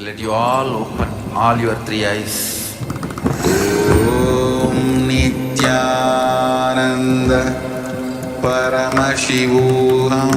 Let you all open all your three eyes. Om Nithyananda Paramashivoham.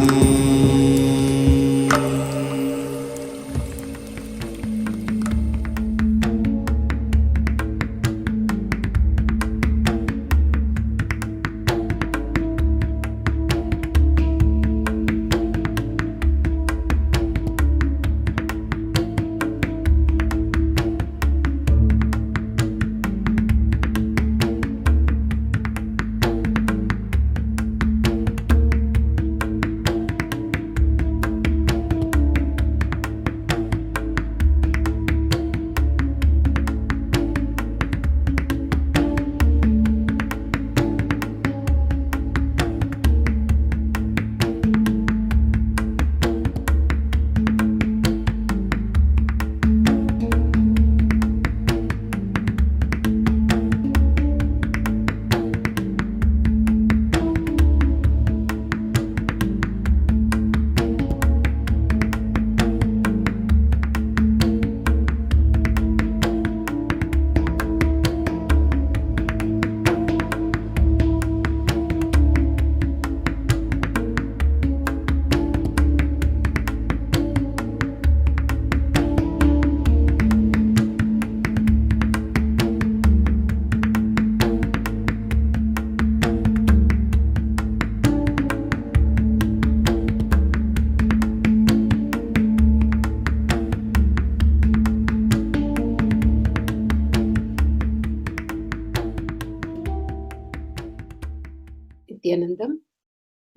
Nithyanandam,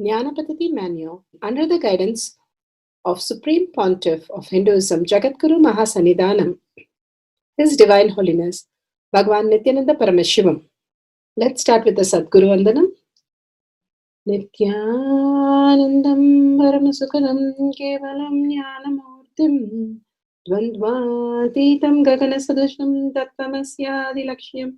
Jnana Paddhati Manual, under the guidance of Supreme Pontiff of Hinduism, Jagadguru Mahasannidhanam, His Divine Holiness, Bhagwan Nithyananda Paramashivam. Let's start with the Sadguru Vandanam. Nithyanandam Paramasukadam Kevalam Jnanamurtim Dvandvatitam Gaganasadusham Tattvamasyaadilakshya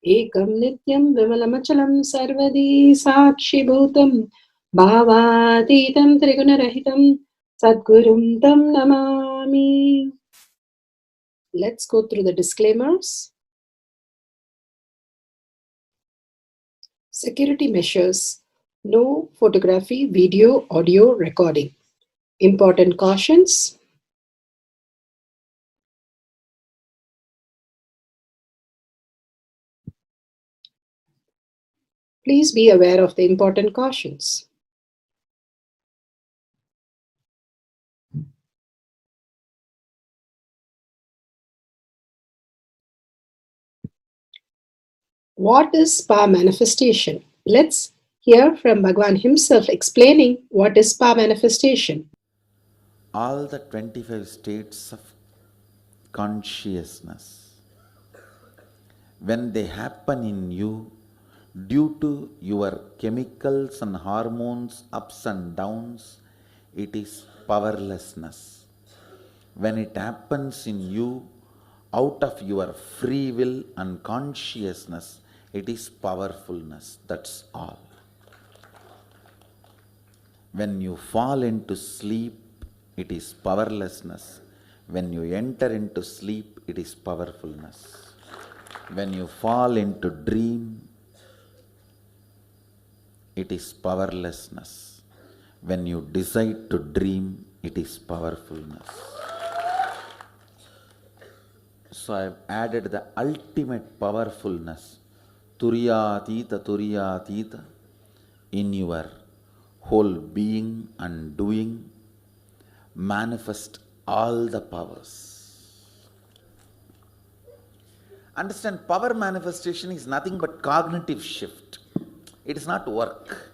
Ekam Nityam Vimalamachalam Sarvadi Sakshi Bhutam Bhavatitam Trigunarahitam Sadgurum Tam Namami. Let's go through the disclaimers. Security measures. No photography, video, audio recording. Important cautions. Please be aware of the important cautions. What is spa manifestation? Let's hear from Bhagwan himself explaining what is spa manifestation. All the 25 states of consciousness, when they happen in you due to your chemicals and hormones ups and downs, it is powerlessness. When it happens in you out of your free will and consciousness, it is powerfulness. That's all. When you fall into sleep, it is powerlessness. When you enter into sleep, it is powerfulness. When you fall into dream, it is powerlessness. When you decide to dream, it is powerfulness. So I have added the ultimate powerfulness, Turiyatita, in your whole being and doing. Manifest all the powers. Understand, power manifestation is nothing but cognitive shift. It is not work.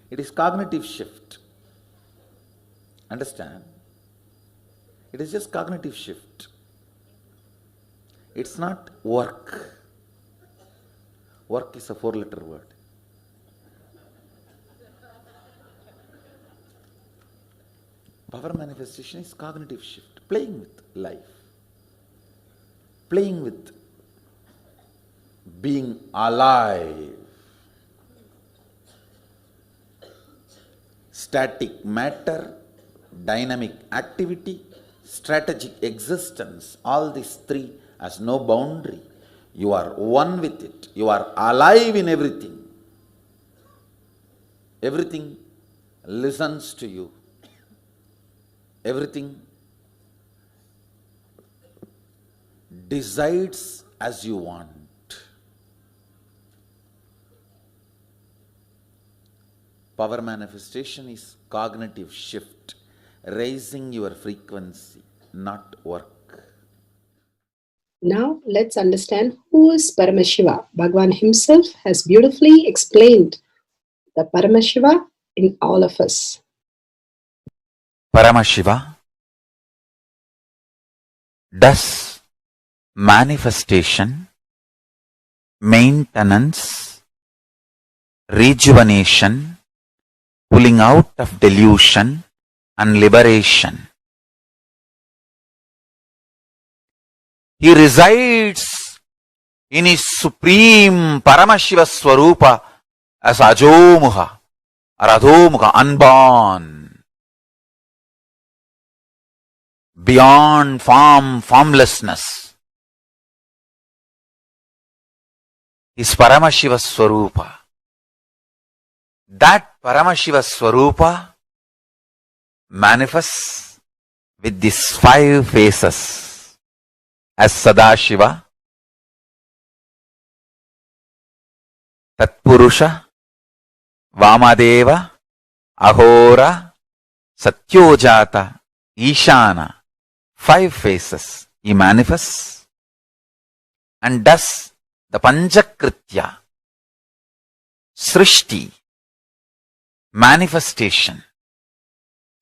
It is cognitive shift. Understand? It is just cognitive shift. It's not work. Work is a 4-letter word. Power manifestation is cognitive shift, playing with life, playing with being alive. Static matter, dynamic activity, strategic existence, all these three has no boundary. You are one with it. You are alive in everything. Everything listens to you. Everything decides as you want. Power manifestation is cognitive shift, raising your frequency, not work. Now let's understand who is Paramashiva. Bhagwan himself has beautifully explained the Paramashiva in all of us. Paramashiva does manifestation, maintenance, rejuvenation, pulling out of delusion and liberation. He resides in his supreme Paramashiva Swarupa as Ajomuha or Adhomuha, unborn, beyond form, formlessness. His Paramashiva Swarupa. That Paramashiva Swarupa manifests with these 5 faces as Sadashiva, Tatpurusha, Vamadeva, Ahora, Satyojata, Ishana. 5 faces he manifests and does the Panchakritya, Srishti, manifestation,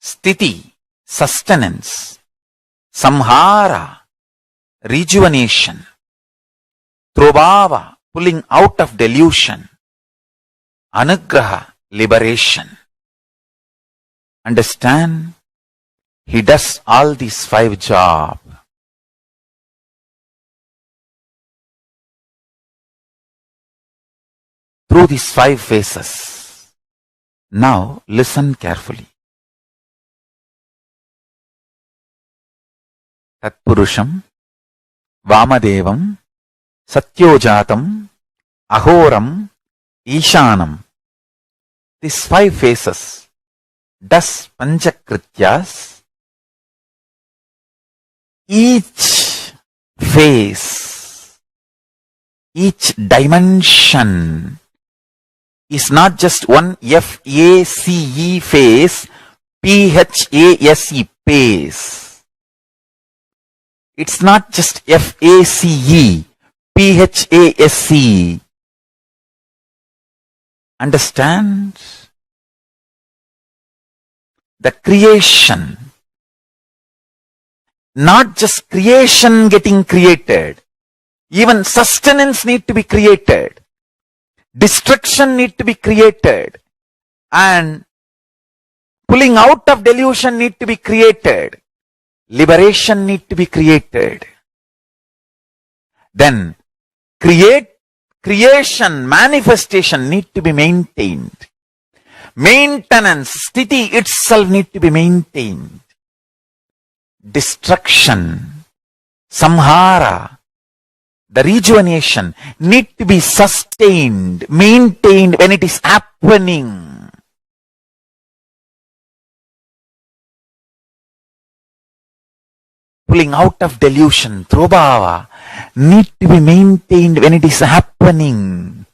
Sthiti, sustenance, Samhara, rejuvenation, Trobhava, pulling out of delusion, Anugraha, liberation. Understand? He does all these 5 jobs. Through these 5 phases. Now listen carefully. Tatpurusham, Vamadevam, Satyojatam, Ahoram, Ishanam. These 5 phases does Panchakrityas. Each phase, each dimension is not just one F-A-C-E phase, P-H-A-S-E phase. It's not just F-A-C-E, P-H-A-S-E. Understand? The creation. Not just creation getting created. Even sustenance need to be created. Destruction need to be created. And pulling out of delusion need to be created. Liberation need to be created. Then creation, manifestation need to be maintained. Maintenance, sthiti itself need to be maintained. Destruction, samhara, the rejuvenation need to be sustained, maintained when it is happening. Pulling out of delusion, trobhava, need to be maintained when it is happening.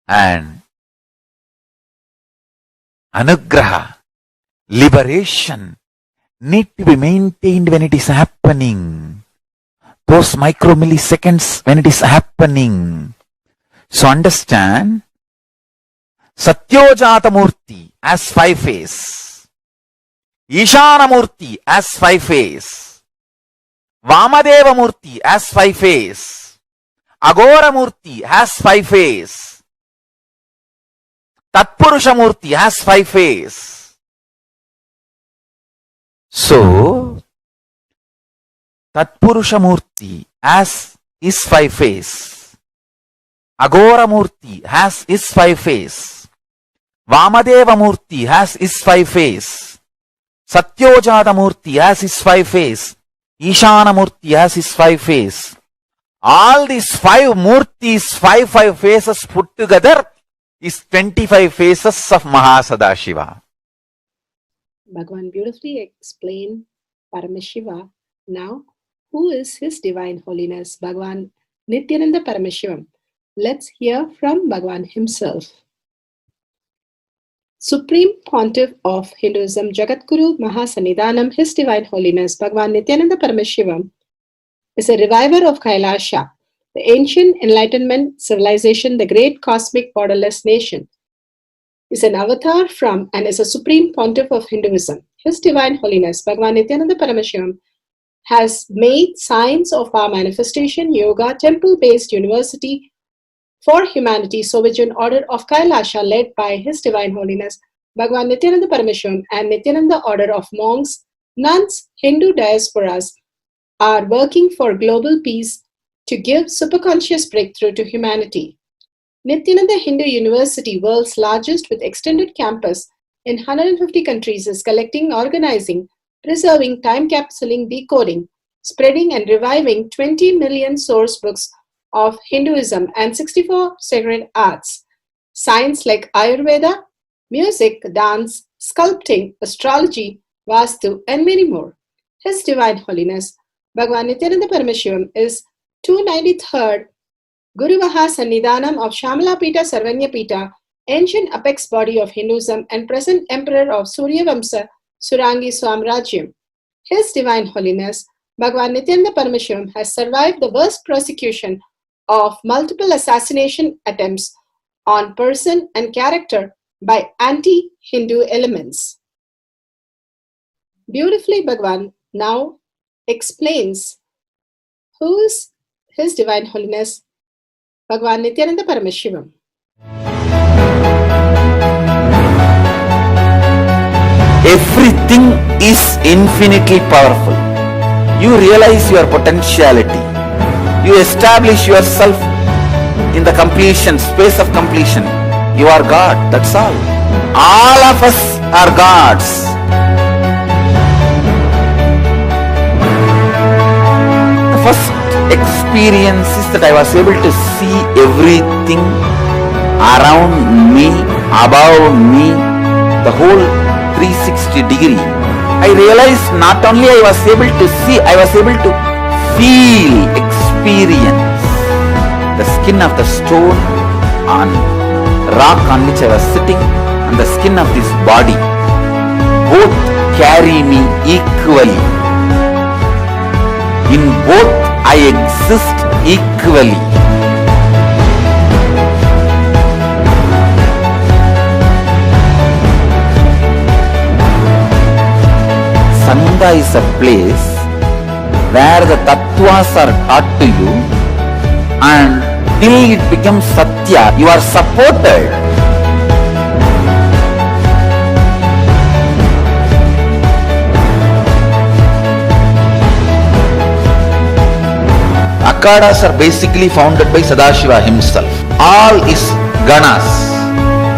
And anugraha, liberation, need to be maintained when it is happening. Those micromilliseconds when it is happening. So understand, Satyojata Murti as 5 phase, Ishana Murti as 5 phase, Vamadeva Murti as 5 phase, Agora Murti has 5 phase, Tatpurusha Murti has 5 phase. So, Tatpurusha Murti has his 5 phase. Agora Murti has his 5 phase. Vamadeva Murti has his 5 face. Satyojata Murti has his 5 face. Ishana Murti has his 5 face. All these 5 Murtis, 5 faces put together is 25 faces of Mahasadashiva. Bhagavan beautifully explained Paramashiva. Now, who is His Divine Holiness, Bhagavan Nithyananda Paramashivam? Let's hear from Bhagavan himself. Supreme Pontiff of Hinduism, Jagadguru Mahasannidhanam, His Divine Holiness, Bhagavan Nithyananda Paramashivam, is a reviver of Kailasha, the ancient enlightenment civilization, the great cosmic borderless nation. Is an avatar from and is a supreme pontiff of Hinduism. His Divine Holiness, Bhagavan Nithyananda Paramashivam, has made science of our manifestation, yoga, temple-based university for humanity, Sovijian order of Kailasha led by His Divine Holiness, Bhagavan Nithyananda Paramashivam, and Nithyananda order of monks, nuns, Hindu diasporas are working for global peace to give superconscious breakthrough to humanity. Nithyananda Hindu University, world's largest with extended campus in 150 countries, is collecting, organizing, preserving, time-capsuling, decoding, spreading and reviving 20 million source books of Hinduism and 64 sacred arts, science like Ayurveda, music, dance, sculpting, astrology, Vastu, and many more. His Divine Holiness, Bhagavan Nithyananda Paramashivam, is 293rd Guru Mahasannidhanam of Shamalapita Sarvanyapita, ancient apex body of Hinduism and present emperor of Suryavamsa Surangi Swamrajyam. His Divine Holiness, Bhagavan Nithyananda Paramashivam, has survived the worst persecution of multiple assassination attempts on person and character by anti-Hindu elements. Beautifully, Bhagavan now explains who is His Divine Holiness, Bhagavan Nithyananda Paramashivam. Everything is infinitely powerful. You realize your potentiality. You establish yourself in the completion, space of completion. You are God, that's all. All of us are gods. The first experience is that I was able to see everything around me, above me, the whole 360 degree. I realized not only I was able to see, I was able to feel, experience the skin of the stone on rock on which I was sitting and the skin of this body. Both carry me equally. In both I exist equally. Sangha is a place where the tattvas are taught to you, and till it becomes satya, you are supported. Akhadas are basically founded by Sadashiva himself. All is ganas,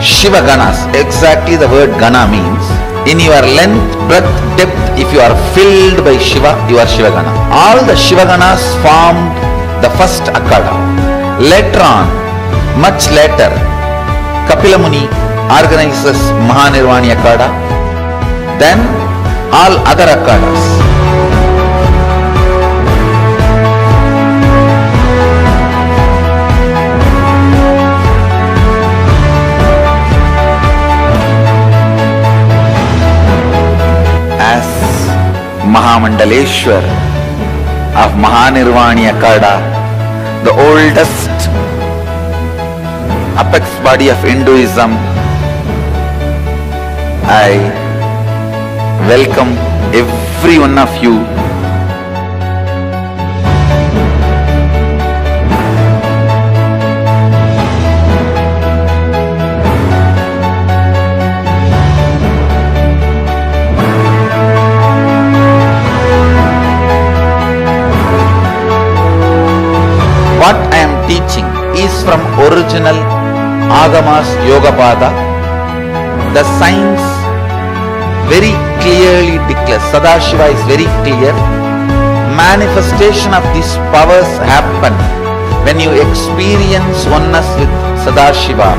Shiva ganas. Exactly the word gana means. In your length, breadth, depth, if you are filled by Shiva, you are Shiva gana. All the Shiva ganas formed the first Akhada. Later on, much later, Kapila Muni organizes Mahanirvani Akhada. Then all other Akhadas. Mahamandaleshwar of Mahanirvani Akhada, the oldest apex body of Hinduism, I welcome every one of you. What I am teaching is from original Agamas Yogapada, the science very clearly declares, Sadashiva is very clear, manifestation of these powers happen when you experience oneness with Sadashiva.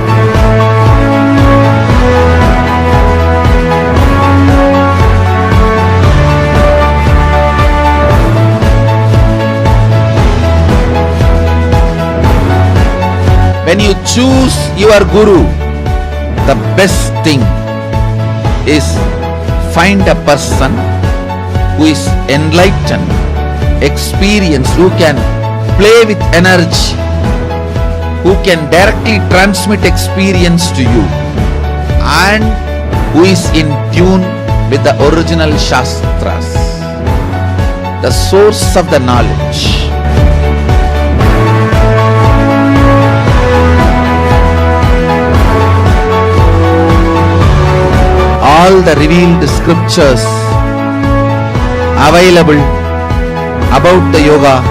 When you choose your guru, the best thing is find a person who is enlightened, experienced, who can play with energy, who can directly transmit experience to you, and who is in tune with the original Shastras, the source of the knowledge. All the revealed scriptures available about the yoga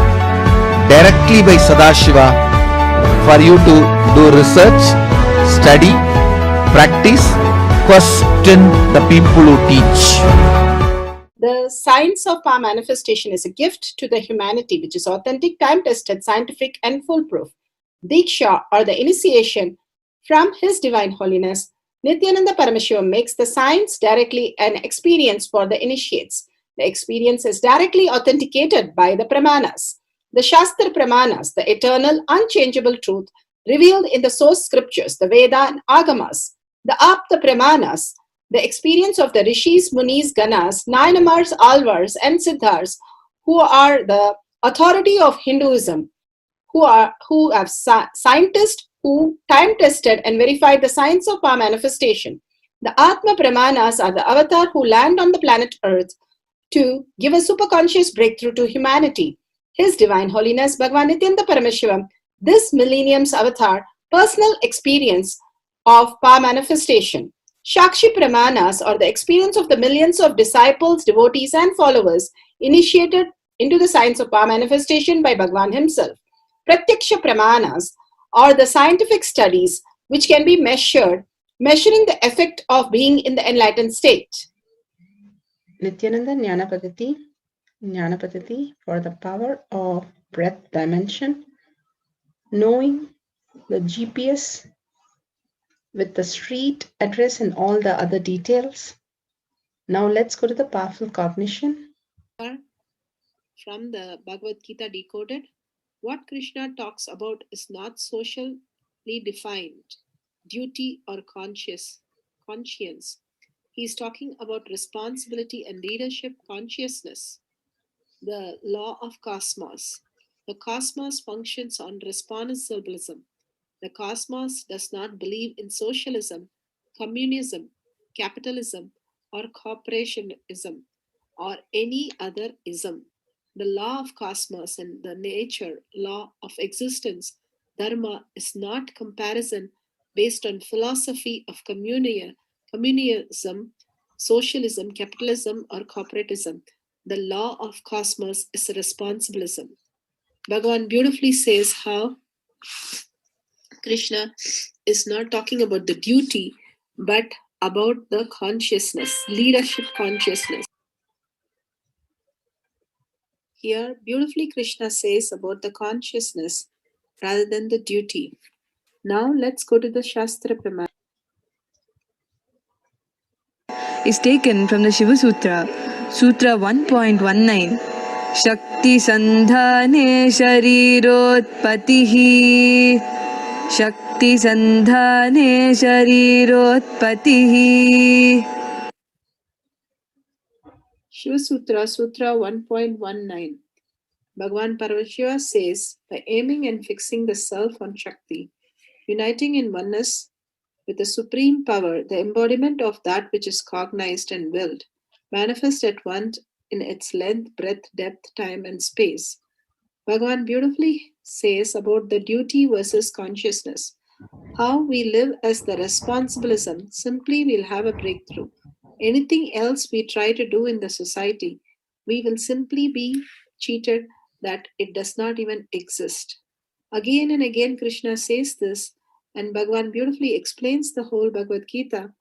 directly by Sadashiva for you to do research, study, practice, question the people who teach. The science of power manifestation is a gift to the humanity, which is authentic, time-tested, scientific, and foolproof. Diksha, or the initiation from His Divine Holiness, Nithyananda Paramashiva, makes the science directly an experience for the initiates. The experience is directly authenticated by the Pramanas. The Shastra Pramanas, the eternal, unchangeable truth revealed in the source scriptures, the Veda and Agamas. The Apta Pramanas, the experience of the Rishis, Munis, Ganas, Nayanamars, Alvars, and Siddhars, who are the authority of Hinduism, who have scientists who time-tested and verified the science of power manifestation. The Atma Pramanas are the avatar who land on the planet Earth to give a superconscious breakthrough to humanity. His Divine Holiness Bhagavan Nithyananda Paramashivam, this millennium's avatar, personal experience of power manifestation. Shakshi Pramanas, or the experience of the millions of disciples, devotees, and followers initiated into the science of power manifestation by Bhagavan himself. Pratyaksha Pramanas, or the scientific studies which can be measuring the effect of being in the enlightened state. Nithyananda Jnana for the power of breath dimension, knowing the GPS with the street address and all the other details. Now let's go to the powerful cognition. From the Bhagavad Gita Decoded, what Krishna talks about is not socially defined duty or conscience. He is talking about responsibility and leadership consciousness. The law of cosmos. The cosmos functions on responsibilism. The cosmos does not believe in socialism, communism, capitalism, or corporationism, or any other ism. The law of cosmos and the nature law of existence, dharma, is not comparison based on philosophy of communism, socialism, capitalism, or corporatism. The law of cosmos is responsibilism. Bhagavan beautifully says how Krishna is not talking about the duty, but about the consciousness, leadership consciousness. Here, beautifully Krishna says about the consciousness rather than the duty. Now let's go to the Shastra Pramana. Is taken from the Shiva Sutra, Sutra 1.19. Shakti Sandhane Sharirotpatihi. Shakti Sandhane Sharirotpatihi. Shiva Sutra, Sutra 1.19. Bhagavan Paramashiva says, by aiming and fixing the self on Shakti, uniting in oneness with the supreme power, the embodiment of that which is cognized and willed, manifest at once in its length, breadth, depth, time, and space. Bhagavan beautifully says about the duty versus consciousness. How we live as the responsibilism, simply we'll have a breakthrough. Anything else we try to do in the society, we will simply be cheated that it does not even exist. Again and again Krishna says this, and Bhagavan beautifully explains the whole Bhagavad Gita,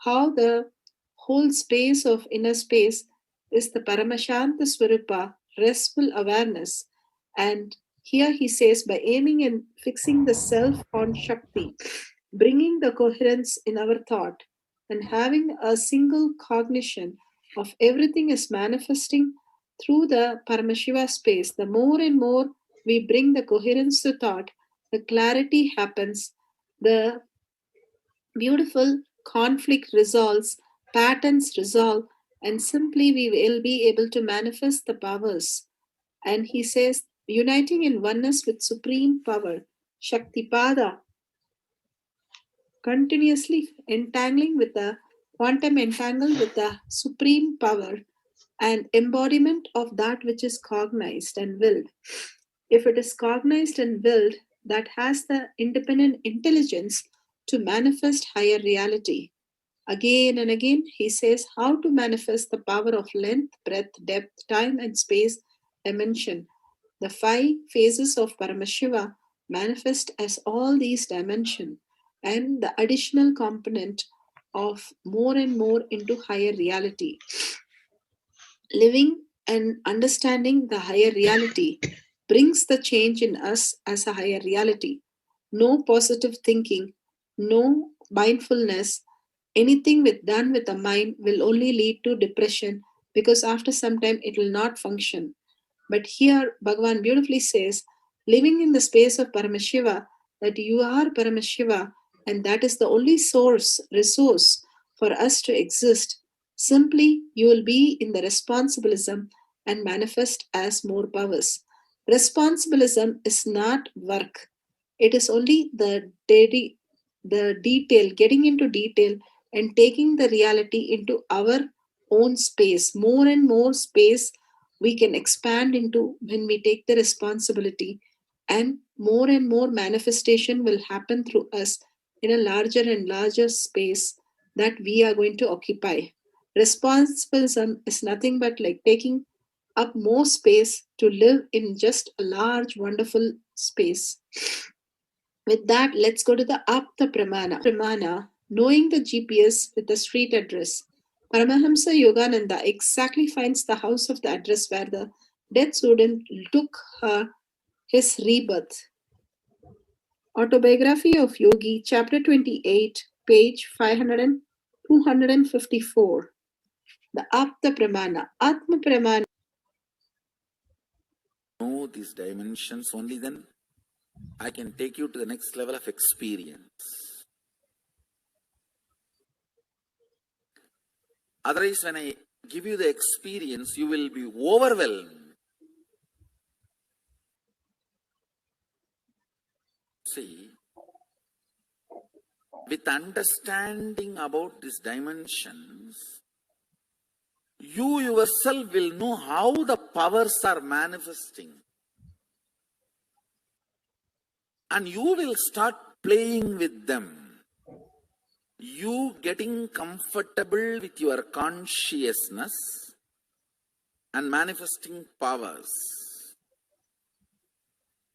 how the whole space of inner space is the Paramashanta Swarupa, restful awareness. And here he says, by aiming and fixing the self on Shakti, bringing the coherence in our thought, and having a single cognition of everything is manifesting through the Paramashiva space, the more and more we bring the coherence to thought, the clarity happens, the beautiful conflict resolves, patterns resolve, and simply we will be able to manifest the powers. And he says, uniting in oneness with supreme power, Shaktipada, continuously entangling with the quantum entangled with the supreme power and embodiment of that which is cognized and willed. If it is cognized and willed, that has the independent intelligence to manifest higher reality. Again and again, he says how to manifest the power of length, breadth, depth, time, and space dimension. The 5 phases of Paramashiva manifest as all these dimensions, and the additional component of more and more into higher reality. Living and understanding the higher reality brings the change in us as a higher reality. No positive thinking, no mindfulness, anything done with the mind will only lead to depression, because after some time it will not function. But here Bhagavan beautifully says, living in the space of Paramashiva, that you are Paramashiva, and that is the only resource for us to exist. Simply, you will be in the responsibilism and manifest as more powers. Responsibilism is not work. It is only the detail, getting into detail and taking the reality into our own space. More and more space we can expand into when we take the responsibility, and more manifestation will happen through us in a larger and larger space that we are going to occupy. Responsibilism is nothing but like taking up more space to live in just a large, wonderful space. With that, let's go to the Apta Pramana, knowing the GPS with the street address. Paramahamsa Yogananda exactly finds the house of the address where the dead student took his rebirth. Autobiography of Yogi, chapter 28, page 254. The Apta Pramana. Atma Pramana. Know these dimensions, only then I can take you to the next level of experience. Otherwise, when I give you the experience, you will be overwhelmed. See, with understanding about these dimensions, you yourself will know how the powers are manifesting. And you will start playing with them. You getting comfortable with your consciousness and manifesting powers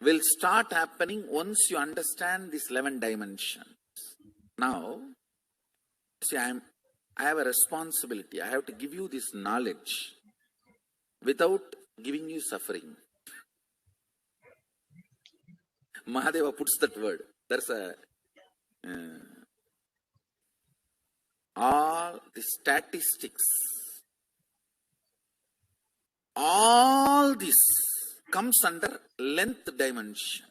will start happening once you understand these 11 dimensions. Now, see, I have a responsibility. I have to give you this knowledge without giving you suffering. Mahadeva puts that word. There's a all the statistics, all this comes under length dimension.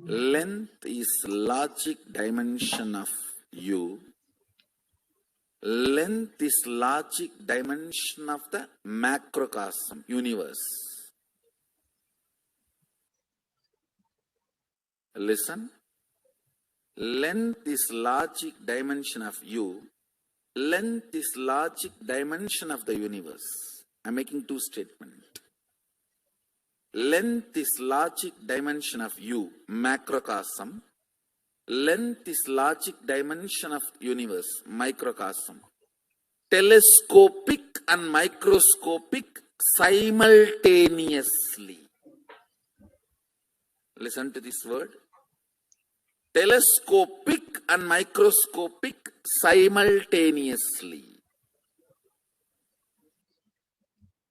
Length is logic dimension of you. Length is logic dimension of the macrocosm, universe. Listen. Length is logic dimension of you. Length is logic dimension of the universe. I'm making 2 statements. Length is logic dimension of you, macrocosm. Length is logic dimension of universe, microcosm. Telescopic and microscopic simultaneously. Listen to this word. telescopic and microscopic simultaneously.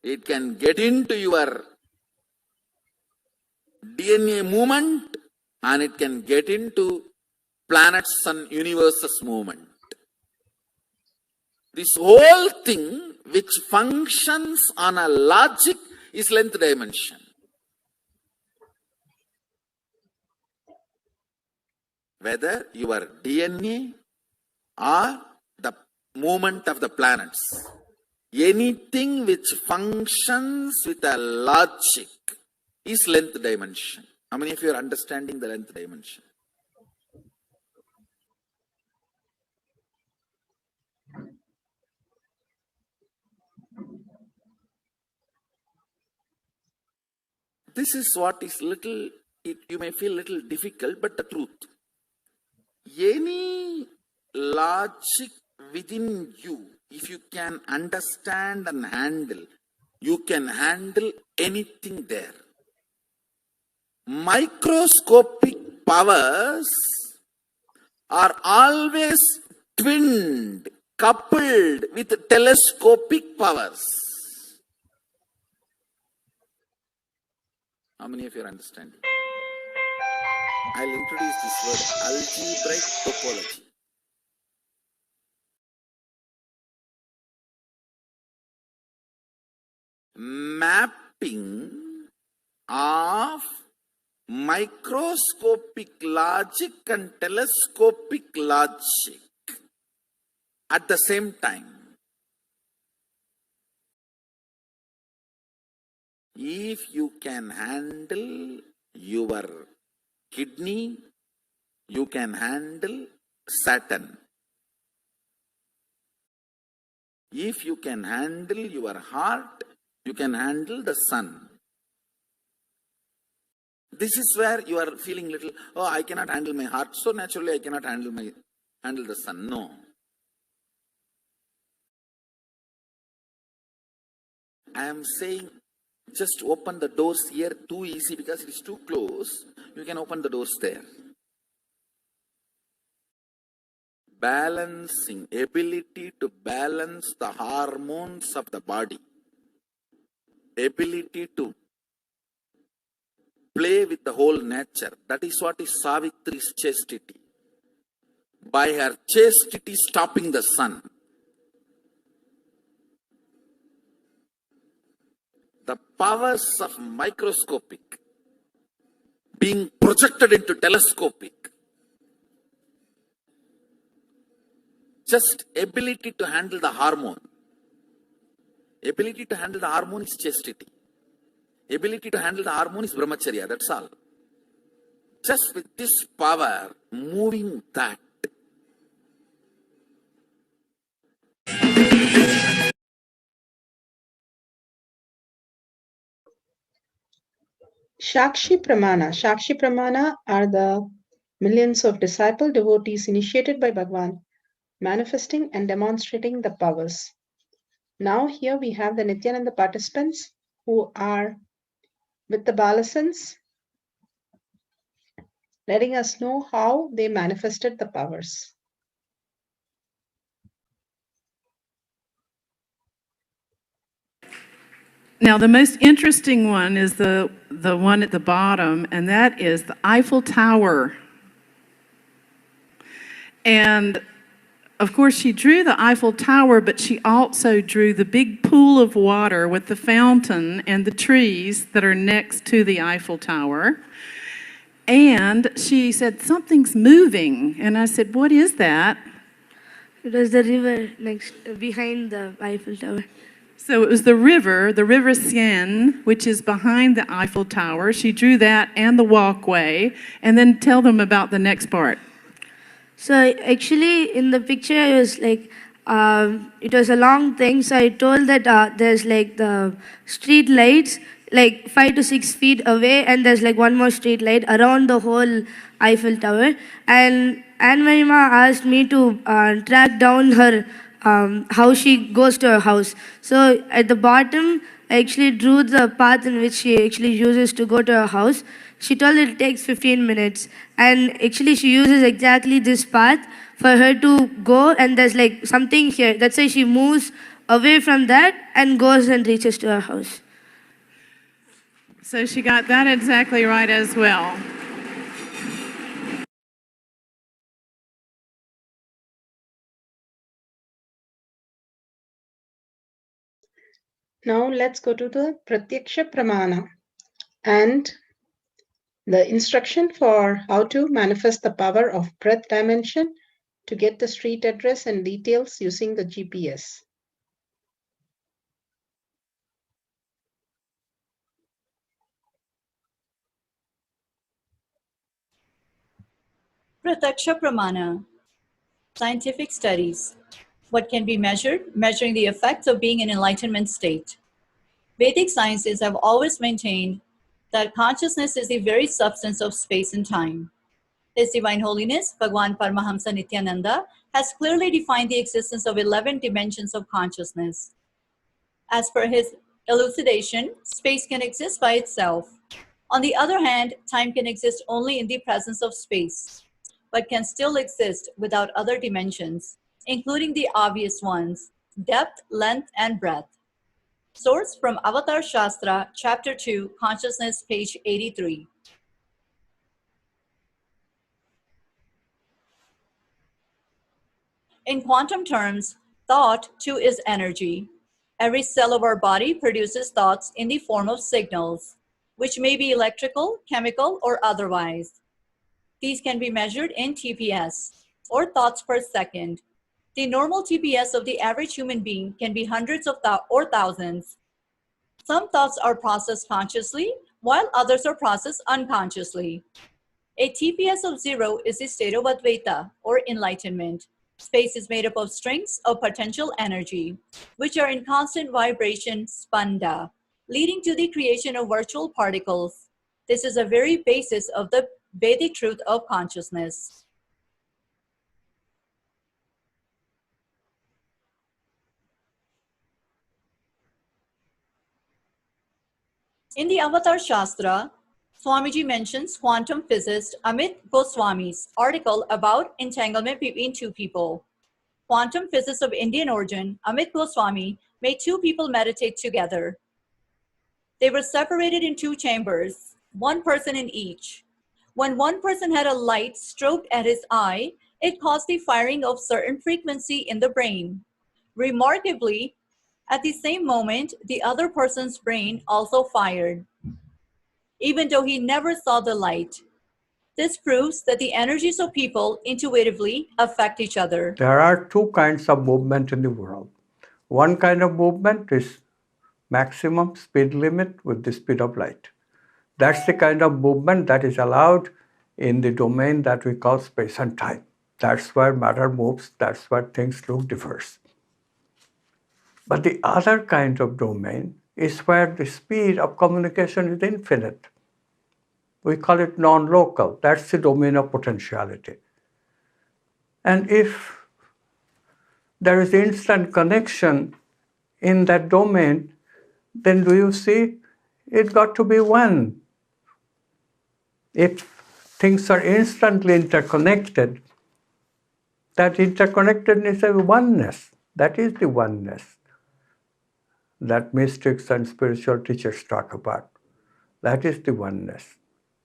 It can get into your DNA movement and it can get into planets and universes movement. This whole thing which functions on a logic is length dimension. Whether your DNA or the movement of the planets, anything which functions with a logic is length dimension. How many of you are understanding the length dimension? This is what is little, you may feel little difficult, but the truth. Any logic within you, if you can understand and handle, you can handle anything there. Microscopic powers are always twinned, coupled with telescopic powers. How many of you are understanding? I'll introduce this word, algebraic topology. Mapping of microscopic logic and telescopic logic at the same time. If you can handle your kidney, you can handle Saturn. If you can handle your heart, you can handle the sun. This is where you are feeling little, oh, I cannot handle my heart, so naturally I cannot handle the sun. No. I am saying, just open the doors here, too easy because it is too close. You can open the doors there. Balancing, ability to balance the hormones of the body. Ability to play with the whole nature. That is what is Savitri's chastity. By her chastity stopping the sun. The powers of microscopic being projected into telescopic. Just ability to handle the hormone. Ability to handle the hormone is chastity. Ability to handle the hormone is brahmacharya, that's all. Just with this power, moving that. Shakshi Pramana. Shakshi Pramana are the millions of disciple devotees initiated by Bhagavan, manifesting and demonstrating the powers. Now here we have the Nithyananda participants who are with the Balasans, letting us know how they manifested the powers. Now, the most interesting one is the one at the bottom, and that is the Eiffel Tower. And of course, she drew the Eiffel Tower, but she also drew the big pool of water with the fountain and the trees that are next to the Eiffel Tower. And she said, something's moving. And I said, what is that? It was the river next behind the Eiffel Tower. So it was the river Seine, which is behind the Eiffel Tower. She drew that and the walkway. And then tell them about the next part. So actually in the picture I was like, it was a long thing. So I told that there's like the street lights like 5 to 6 feet away, and there's like one more street light around the whole Eiffel Tower. And Marima asked me to track down her how she goes to her house. So at the bottom, I actually drew the path in which she actually uses to go to her house. She told it takes 15 minutes. And actually, she uses exactly this path for her to go. And there's like something here. That's why she moves away from that and goes and reaches to her house. So she got that exactly right as well. Now let's go to the Pratyaksha Pramana and the instruction for how to manifest the power of breath dimension to get the street address and details using the GPS. Pratyaksha Pramana. Scientific studies. What can be measured? Measuring the effects of being in enlightenment state. Vedic sciences have always maintained that consciousness is the very substance of space and time. His Divine Holiness, Bhagwan Paramahamsa Nithyananda, has clearly defined the existence of 11 dimensions of consciousness. As per his elucidation, space can exist by itself. On the other hand, time can exist only in the presence of space, but can still exist without other dimensions, including the obvious ones, depth, length, and breadth. Source from Avatar Shastra, Chapter 2, Consciousness, page 83. In quantum terms, thought too is energy. Every cell of our body produces thoughts in the form of signals, which may be electrical, chemical, or otherwise. These can be measured in TPS, or thoughts per second. The normal TPS of the average human being can be hundreds of or thousands. Some thoughts are processed consciously, while others are processed unconsciously. A TPS of 0 is the state of Advaita, or enlightenment. Space is made up of strings of potential energy, which are in constant vibration, spanda, leading to the creation of virtual particles. This is a very basis of the Vedic truth of consciousness. In the Avatar Shastra, Swamiji mentions quantum physicist Amit Goswami's article about entanglement between two people. Quantum physicist of Indian origin, Amit Goswami, made two people meditate together. They were separated in two chambers, one person in each. When one person had a light stroked at his eye, it caused the firing of certain frequency in the brain. Remarkably, at the same moment, the other person's brain also fired, even though he never saw the light. This proves that the energies of people intuitively affect each other. There are two kinds of movement in the world. One kind of movement is maximum speed limit with the speed of light. That's the kind of movement that is allowed in the domain that we call space and time. That's where matter moves, that's where things look diverse. But the other kind of domain is where the speed of communication is infinite. We call it non-local. That's the domain of potentiality. And if there is instant connection in that domain, then do you see it got to be one. If things are instantly interconnected, that interconnectedness is a oneness. That is the oneness that mystics and spiritual teachers talk about. That is the oneness.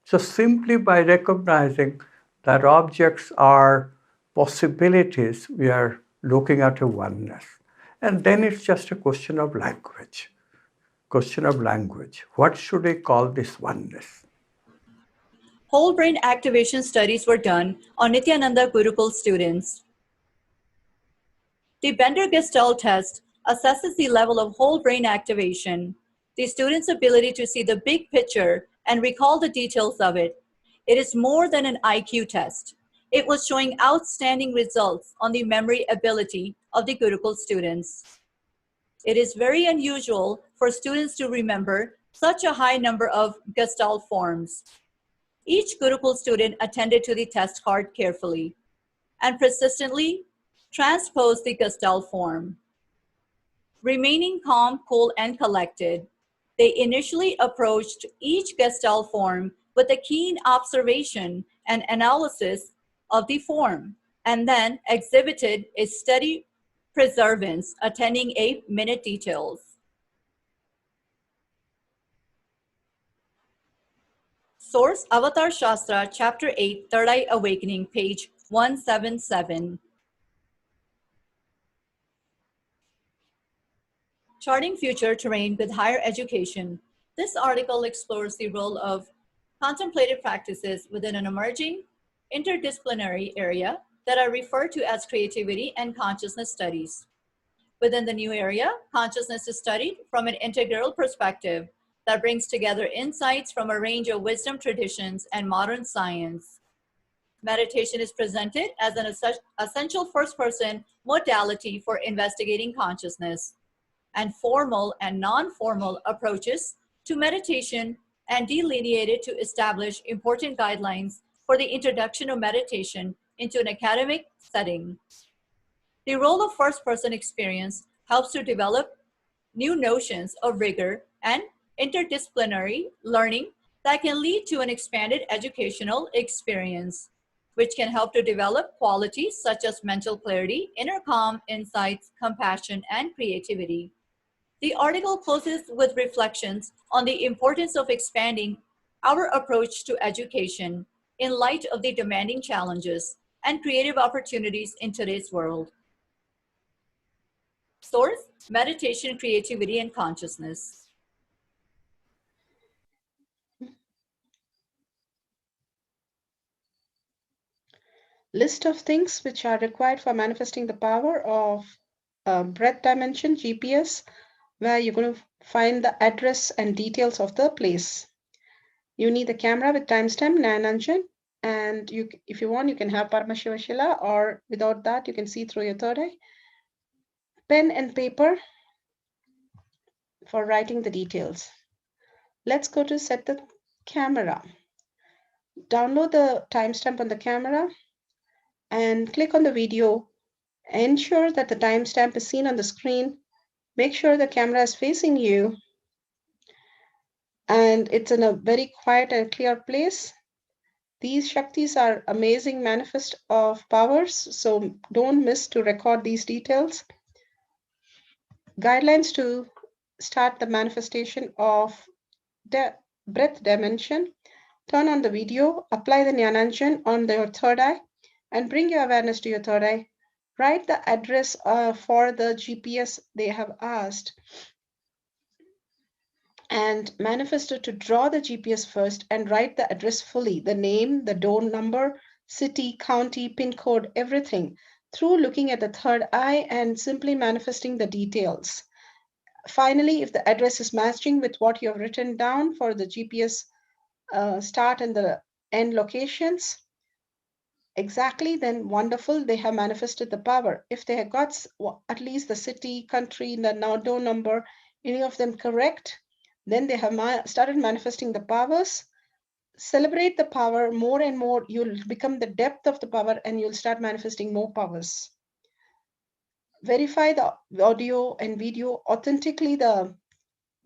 So simply by recognizing that objects are possibilities, we are looking at a oneness. And then it's just a question of language. Question of language. What should I call this oneness? Whole brain activation studies were done on Nithyananda Gurukul students. The Bender-Gestalt test assesses the level of whole brain activation, the student's ability to see the big picture and recall the details of it. It is more than an IQ test. It was showing outstanding results on the memory ability of the Gurukul students. It is very unusual for students to remember such a high number of Gestalt forms. Each Gurukul student attended to the test card carefully and persistently transposed the Gestalt form. Remaining calm, cool, and collected, they initially approached each Gestalt form with a keen observation and analysis of the form, and then exhibited a steady perseverance, attending a minute details. Source: Avatar Shastra, Chapter 8, Third Eye Awakening, page 177. Charting Future Terrain with Higher Education. This article explores the role of contemplative practices within an emerging interdisciplinary area that are referred to as creativity and consciousness studies. Within the new area, consciousness is studied from an integral perspective that brings together insights from a range of wisdom traditions and modern science. Meditation is presented as an essential first-person modality for investigating consciousness, and formal and non-formal approaches to meditation and delineated to establish important guidelines for the introduction of meditation into an academic setting. The role of first-person experience helps to develop new notions of rigor and interdisciplinary learning that can lead to an expanded educational experience, which can help to develop qualities such as mental clarity, inner calm, insights, compassion, and creativity. The article closes with reflections on the importance of expanding our approach to education in light of the demanding challenges and creative opportunities in today's world. Source: Meditation, Creativity, and Consciousness. List of things which are required for manifesting the power of breath dimension, GPS, where you're going to find the address and details of the place. You need the camera with timestamp, Nithyananda, and if you want, you can have Paramashiva Shila, or without that, you can see through your third eye. Pen and paper for writing the details. Let's go to set the camera. Download the timestamp on the camera and click on the video. Ensure that the timestamp is seen on the screen. Make sure the camera is facing you and it's in a very quiet and clear place. These Shaktis are amazing manifest of powers, so don't miss to record these details. Guidelines to start the manifestation of the breath dimension. Turn on the video, apply the Jnana on your third eye, and bring your awareness to your third eye. Write the address for the GPS they have asked, and manifest it to draw the GPS first and write the address fully, the name, the door number, city, county, pin code, everything, through looking at the third eye and simply manifesting the details. Finally, if the address is matching with what you have written down for the GPS start and the end locations, exactly, then wonderful, they have manifested the power. If they have got at least the city, country, the door number, any of them correct, then they have started manifesting the powers. Celebrate the power more and more. You'll become the depth of the power and you'll start manifesting more powers. Verify the audio and video authentically. The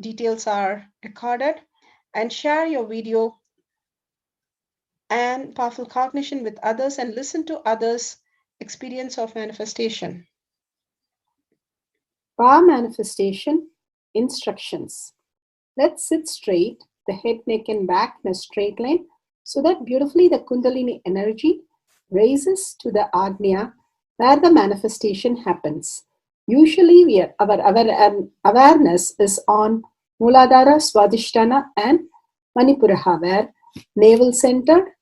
details are recorded, and share your video and powerful cognition with others and listen to others' experience of manifestation. Power manifestation instructions. Let's sit straight, the head, neck, and back in a straight line, so that beautifully the Kundalini energy raises to the Agnya, where the manifestation happens. Usually, our awareness is on Muladhara, Swadhisthana, and Manipuraha, where navel center,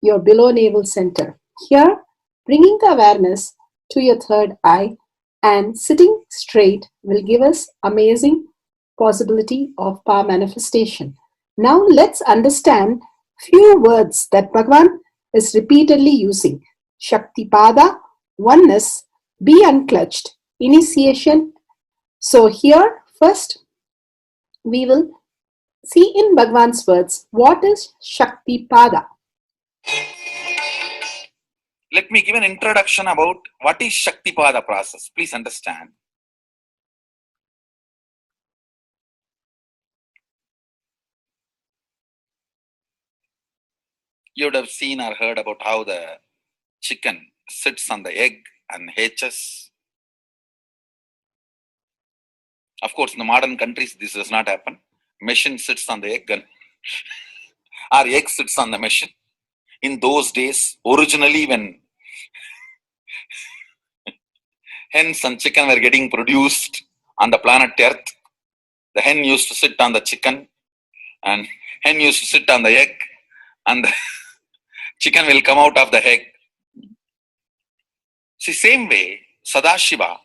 your below navel center. Here, bringing the awareness to your third eye and sitting straight will give us amazing possibility of power manifestation. Now let's understand few words that Bhagavan is repeatedly using. Shaktipada, oneness, be unclutched, initiation. So here first we will see in Bhagavan's words what is Shaktipada. Let me give an introduction about what is Shaktipada process. Please understand. You would have seen or heard about how the chicken sits on the egg and hatches. Of course, in the modern countries, this does not happen. Machine sits on the egg and or egg sits on the machine. In those days, originally when hens and chicken were getting produced on the planet Earth, the hen used to sit on the chicken and hen used to sit on the egg and the chicken will come out of the egg. See, same way, Sadashiva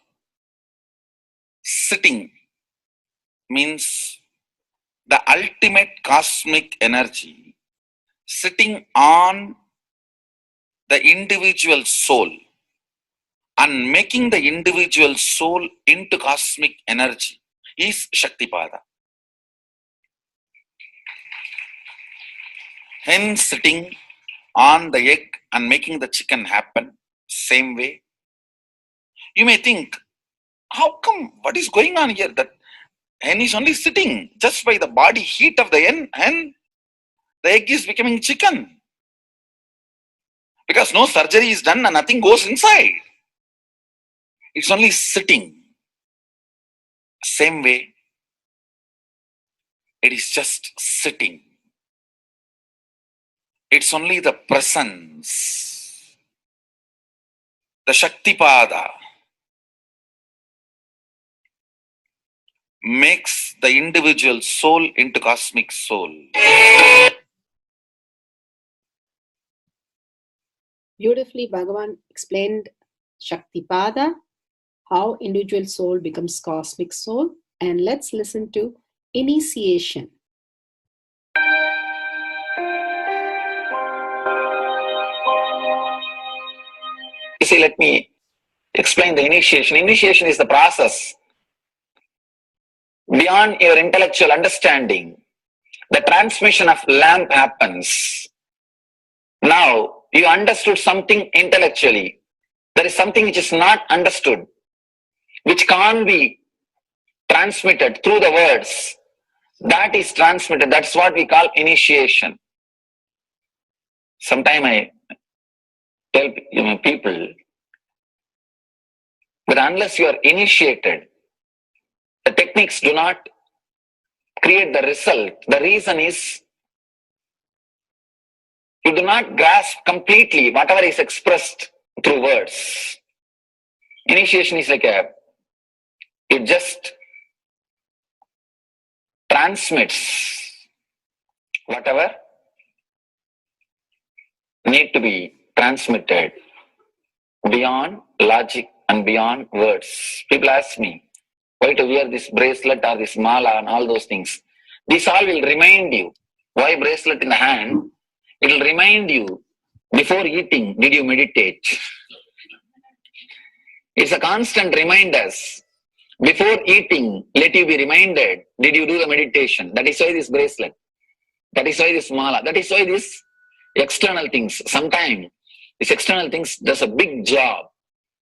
sitting means the ultimate cosmic energy sitting on the individual soul and making the individual soul into cosmic energy is Shaktipada. Hen sitting on the egg and making the chicken happen, same way. You may think, how come, what is going on here? That hen is only sitting just by the body heat of the hen, the egg is becoming chicken. Because no surgery is done and nothing goes inside. It's only sitting. Same way, it is just sitting. It's only the presence, the Shaktipada, makes the individual soul into cosmic soul. Beautifully, Bhagavan explained Shaktipada, how individual soul becomes cosmic soul. And let's listen to initiation. You see, let me explain the initiation. Initiation is the process beyond your intellectual understanding. The transmission of lamp happens. Now, you understood something intellectually. There is something which is not understood, which can't be transmitted through the words. That is transmitted. That's what we call initiation. Sometimes I tell people that unless you are initiated, the techniques do not create the result. The reason is you do not grasp completely whatever is expressed through words. Initiation is like it just transmits whatever need to be transmitted beyond logic and beyond words. People ask me, why to wear this bracelet or this mala and all those things. This all will remind you. Why bracelet in the hand? It will remind you, before eating, did you meditate? It's a constant reminder. Before eating, let you be reminded, did you do the meditation? That is why this bracelet. That is why this mala. That is why this external things. Sometimes this external things does a big job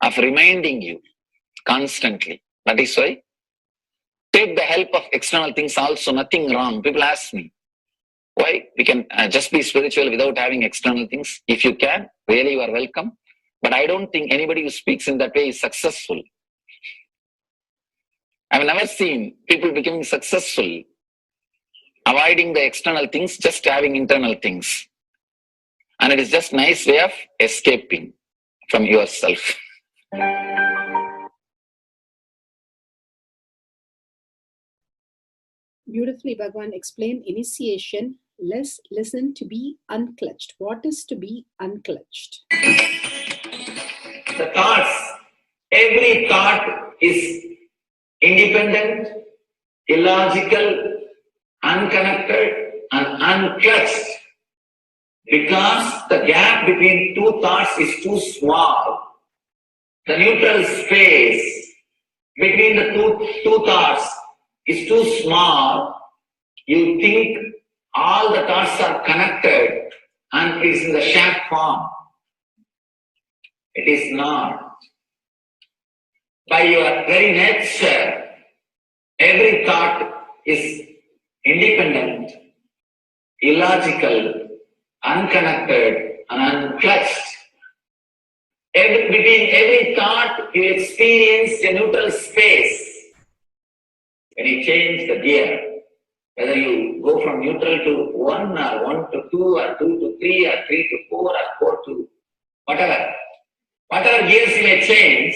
of reminding you constantly. That is why take the help of external things also, nothing wrong. People ask me, why we can just be spiritual without having external things? If you can, really you are welcome. But I don't think anybody who speaks in that way is successful. I've never seen people becoming successful avoiding the external things, just having internal things. And it is just a nice way of escaping from yourself. Beautifully, Bhagavan explained initiation. Let's listen to be unclutched. What is to be unclutched? The thoughts, every thought is independent, illogical, unconnected, and unclutched. Because the gap between two thoughts is too small. The neutral space between the two thoughts is too small. You think all the thoughts are connected and it is in the shared form. It is not. By your very nature, every thought is independent, illogical, unconnected and unclutched. Between every thought, you experience a neutral space. When you change the gear, whether you go from neutral to 1 or 1 to 2 or 2 to 3 or 3 to 4 or 4 to whatever gears you may change,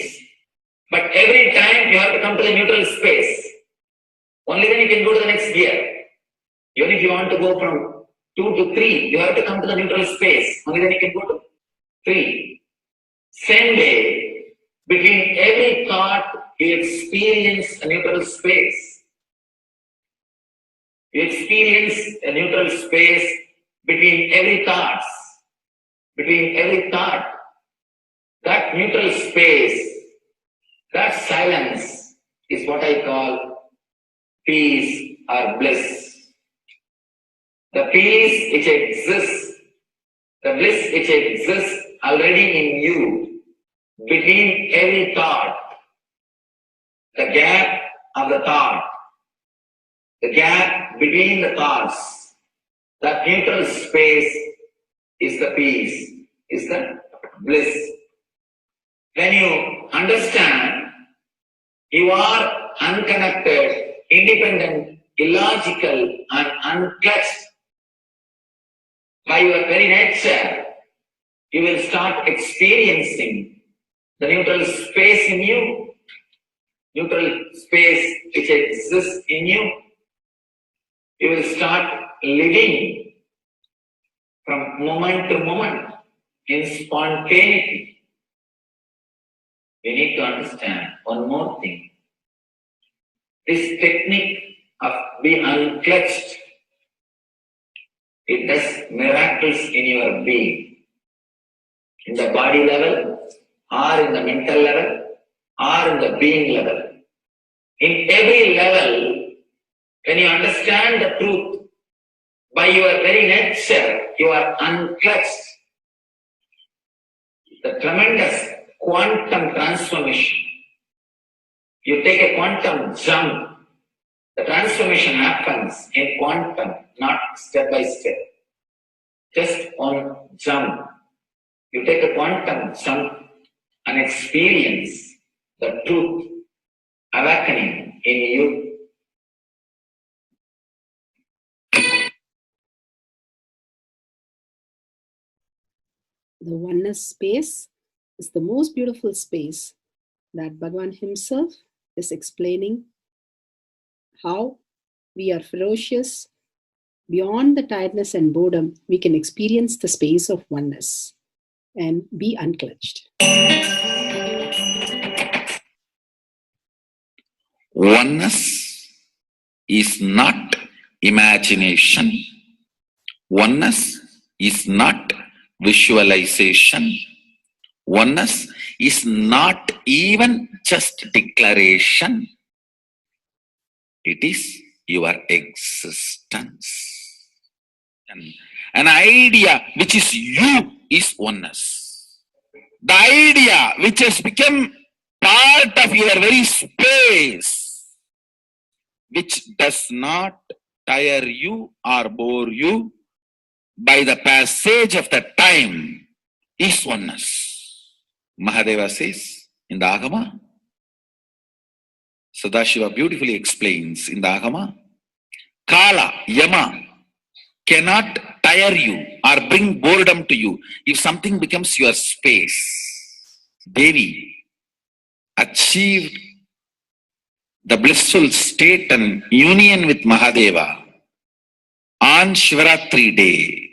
but every time you have to come to the neutral space. Only then you can go to the next gear. Even if you want to go from 2 to 3, you have to come to the neutral space. Only then you can go to 3. Same way, between every thought, you experience a neutral space. You experience a neutral space between every thought. Between every thought. That neutral space, that silence is what I call peace or bliss. The peace which exists, the bliss which exists already in you, between every thought, the gap of the thought, the gap between the thoughts, that neutral space is the peace, is the bliss. When you understand you are unconnected, independent, illogical, and unclutched by your very nature, you will start experiencing the neutral space in you, neutral space which exists in you. You will start living from moment to moment in spontaneity. You need to understand one more thing. This technique of being unclutched, it does miracles in your being. In the body level, or in the mental level, or in the being level. In every level, when you understand the truth, by your very nature, you are unclutched. The tremendous quantum transformation. You take a quantum jump. The transformation happens in quantum, not step by step. Just one jump. You take a quantum jump and experience the truth awakening in you. The oneness space is the most beautiful space that Bhagavan himself is explaining how we are ferocious. Beyond the tiredness and boredom, we can experience the space of oneness and be unclutched. Oneness is not imagination. Oneness is not visualization. Oneness is not even just declaration. It is your existence. An idea which is you is oneness. The idea which has become part of your very space, which does not tire you or bore you by the passage of the time, is oneness. Mahadeva says in the Agama, Sadashiva beautifully explains in the Agama, Kala, Yama cannot tire you or bring boredom to you if something becomes your space. Devi achieved the blissful state and union with Mahadeva on Shivaratri day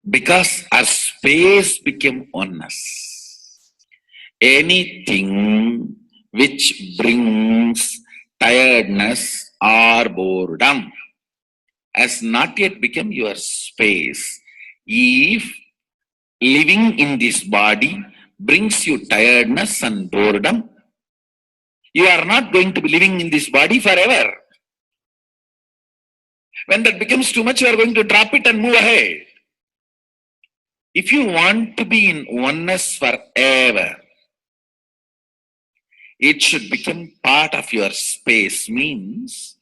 because our space became oneness. Anything which brings tiredness or boredom has not yet become your space. If living in this body brings you tiredness and boredom, you are not going to be living in this body forever. When that becomes too much, you are going to drop it and move ahead. If you want to be in oneness forever, it should become part of your space, means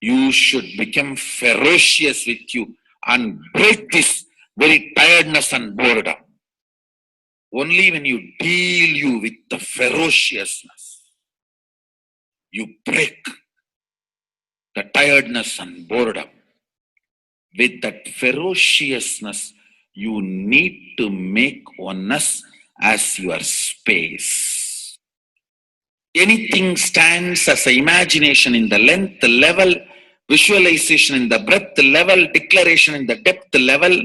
you should become ferocious with you and break this very tiredness and boredom. Only when you deal you with the ferociousness, you break the tiredness and boredom. With that ferociousness, you need to make oneness as your space. Anything stands as an imagination in the length level, visualization in the breadth level, declaration in the depth level.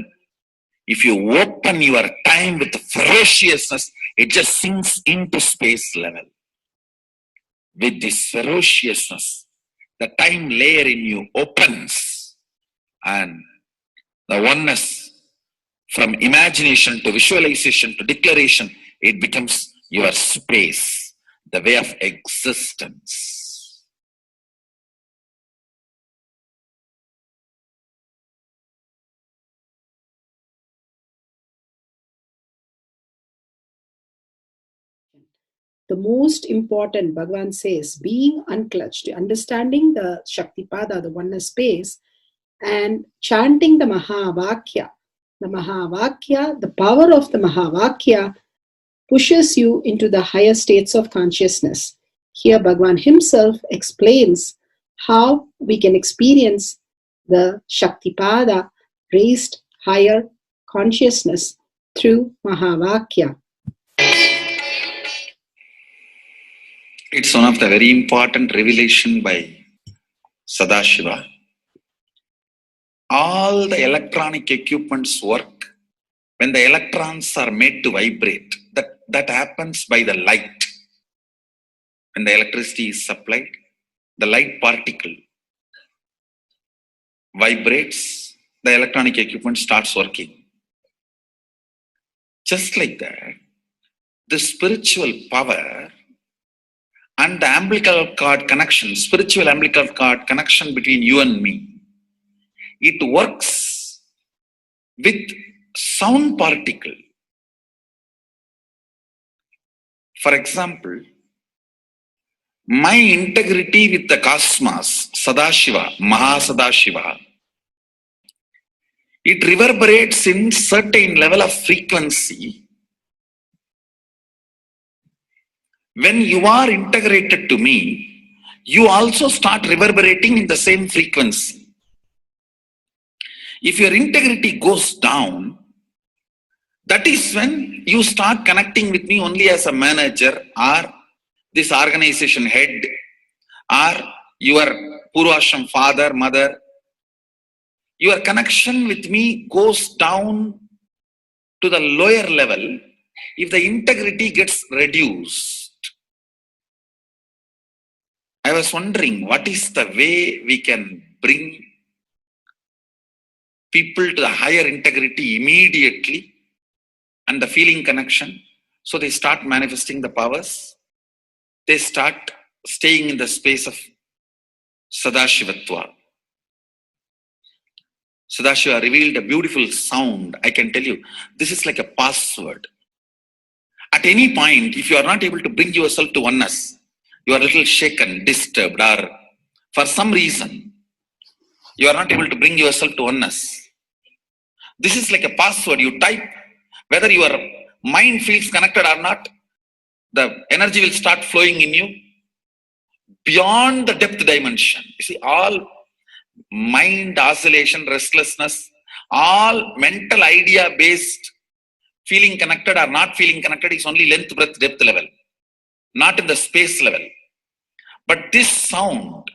If you open your time with ferociousness, it just sinks into space level. With this ferociousness, the time layer in you opens, and the oneness from imagination to visualization to declaration, it becomes your space, the way of existence. The most important, Bhagavan says, being unclutched, understanding the Shaktipada, the oneness space, and chanting the Mahavakya. The Mahavakya, the power of the Mahavakya pushes you into the higher states of consciousness. Here Bhagavan himself explains how we can experience the Shaktipada, raised higher consciousness through Mahavakya. It's one of the very important revelation by Sadashiva. All the electronic equipments work when the electrons are made to vibrate. That happens by the light. When the electricity is supplied, the light particle vibrates, the electronic equipment starts working. Just like that, the spiritual power and the umbilical cord connection, spiritual umbilical cord connection between you and me, it works with sound particle. For example, my integrity with the cosmos, Sadashiva, Mahasadashiva, it reverberates in certain level of frequency. When you are integrated to me, you also start reverberating in the same frequency. If your integrity goes down, that is when you start connecting with me only as a manager or this organization head or your Purvashram father, mother. Your connection with me goes down to the lower level if the integrity gets reduced. I was wondering, what is the way we can bring people to the higher integrity immediately and the feeling connection, so they start manifesting the powers, they start staying in the space of Sadashivatva. Sadashiva revealed a beautiful sound. I can tell you, this is like a password. At any point, if you are not able to bring yourself to oneness, you are a little shaken, disturbed, or for some reason, you are not able to bring yourself to oneness. This is like a password. You type, whether your mind feels connected or not, the energy will start flowing in you beyond the depth dimension. You see, all mind oscillation, restlessness, all mental idea based feeling connected or not feeling connected is only length, breadth, depth level, not in the space level. But this sound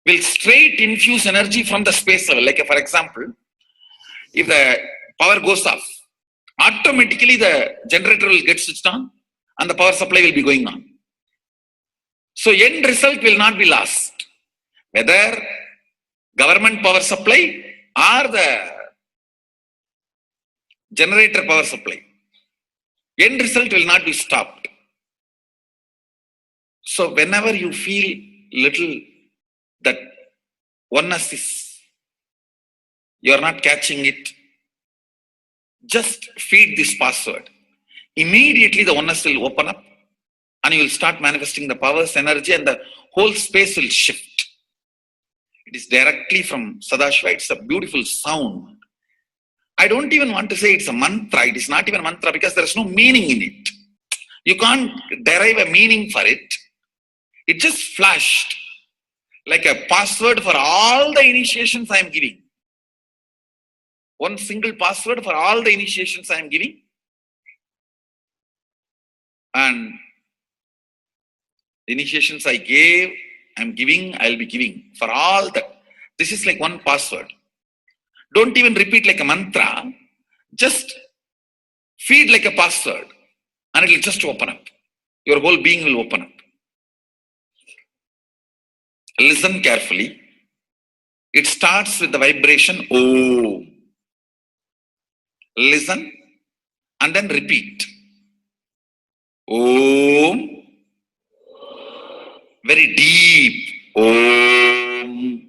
will straight infuse energy from the space level. Like for example, if the power goes off, automatically the generator will get switched on and the power supply will be going on. So end result will not be lost. Whether government power supply or the generator power supply, end result will not be stopped. So whenever you feel little that oneness is, you are not catching it, just feed this password. Immediately the oneness will open up and you will start manifesting the powers, energy, and the whole space will shift. It is directly from Sadashiva. It's a beautiful sound. I don't even want to say it's a mantra. It is not even a mantra because there is no meaning in it. You can't derive a meaning for it. It just flashed like a password for all the initiations I am giving. One single password for all the initiations I am giving. And the initiations I gave, I am giving, I will be giving for all that. This is like one password. Don't even repeat like a mantra. Just feed like a password and it will just open up. Your whole being will open up. Listen carefully. It starts with the vibration Om. Listen and then repeat. Om. Very deep. Om.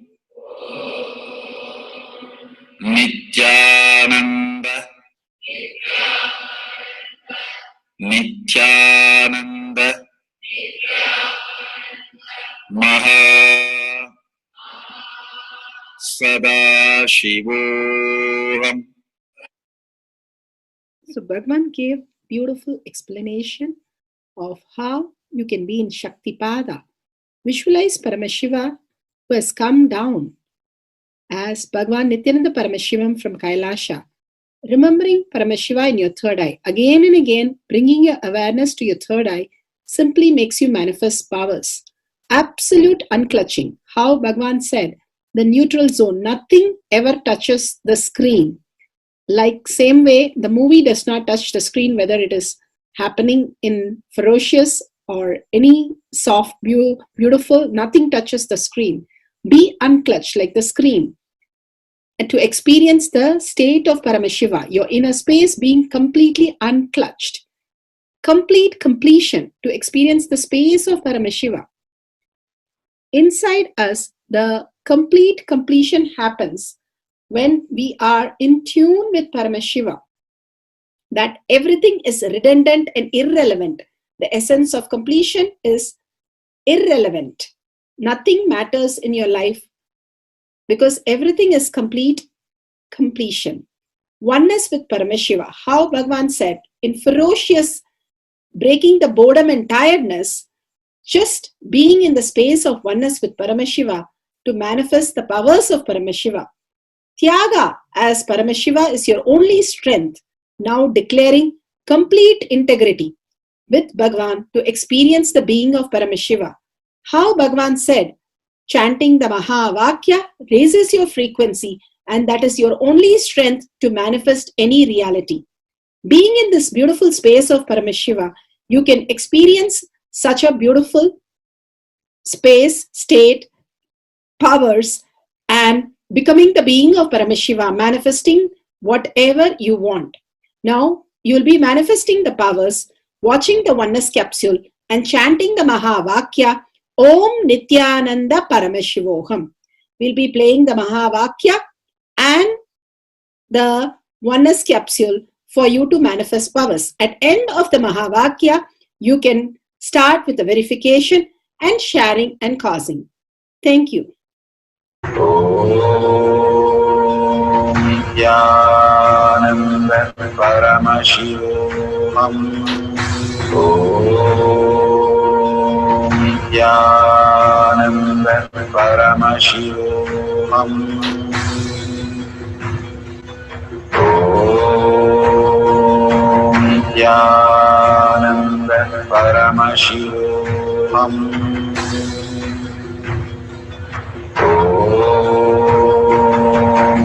Nithyananda. Nithyananda. Maha Sadashivoham. So Bhagavan gave beautiful explanation of how you can be in Shaktipada. Visualize Paramashiva who has come down as Bhagavan Nithyananda Paramashivam from Kailasha. Remembering Paramashiva in your third eye. Again and again, bringing your awareness to your third eye simply makes you manifest powers. Absolute unclutching. How Bhagavan said, the neutral zone, nothing ever touches the screen. Like same way, the movie does not touch the screen, whether it is happening in ferocious or any soft, beautiful, nothing touches the screen. Be unclutched like the screen. And to experience the state of Paramashiva, your inner space being completely unclutched. Complete completion to experience the space of Paramashiva. Inside us, the complete completion happens when we are in tune with Paramashiva. That everything is redundant and irrelevant. The essence of completion is irrelevant. Nothing matters in your life because everything is complete completion. Oneness with Paramashiva. How Bhagavan said, in ferocious breaking the boredom and tiredness, just being in the space of oneness with Paramashiva to manifest the powers of Paramashiva. Tyaga as Paramashiva is your only strength, now declaring complete integrity with Bhagavan to experience the being of Paramashiva. How Bhagavan said, chanting the Mahavakya raises your frequency and that is your only strength to manifest any reality. Being in this beautiful space of Paramashiva, you can experience such a beautiful space, state, powers, and becoming the being of Paramashiva, manifesting whatever you want. Now, you will be manifesting the powers, watching the oneness capsule, and chanting the Mahavakya, Om Nithyananda Paramashivoham. We'll be playing the Mahavakya and the oneness capsule for you to manifest powers. At end of the Mahavakya, you can start with the verification and sharing and causing. Thank you. Om Nithyananda Paramashivoham. Om Nithyananda Paramashivoham. Om Nithyananda Paramashivoham. Om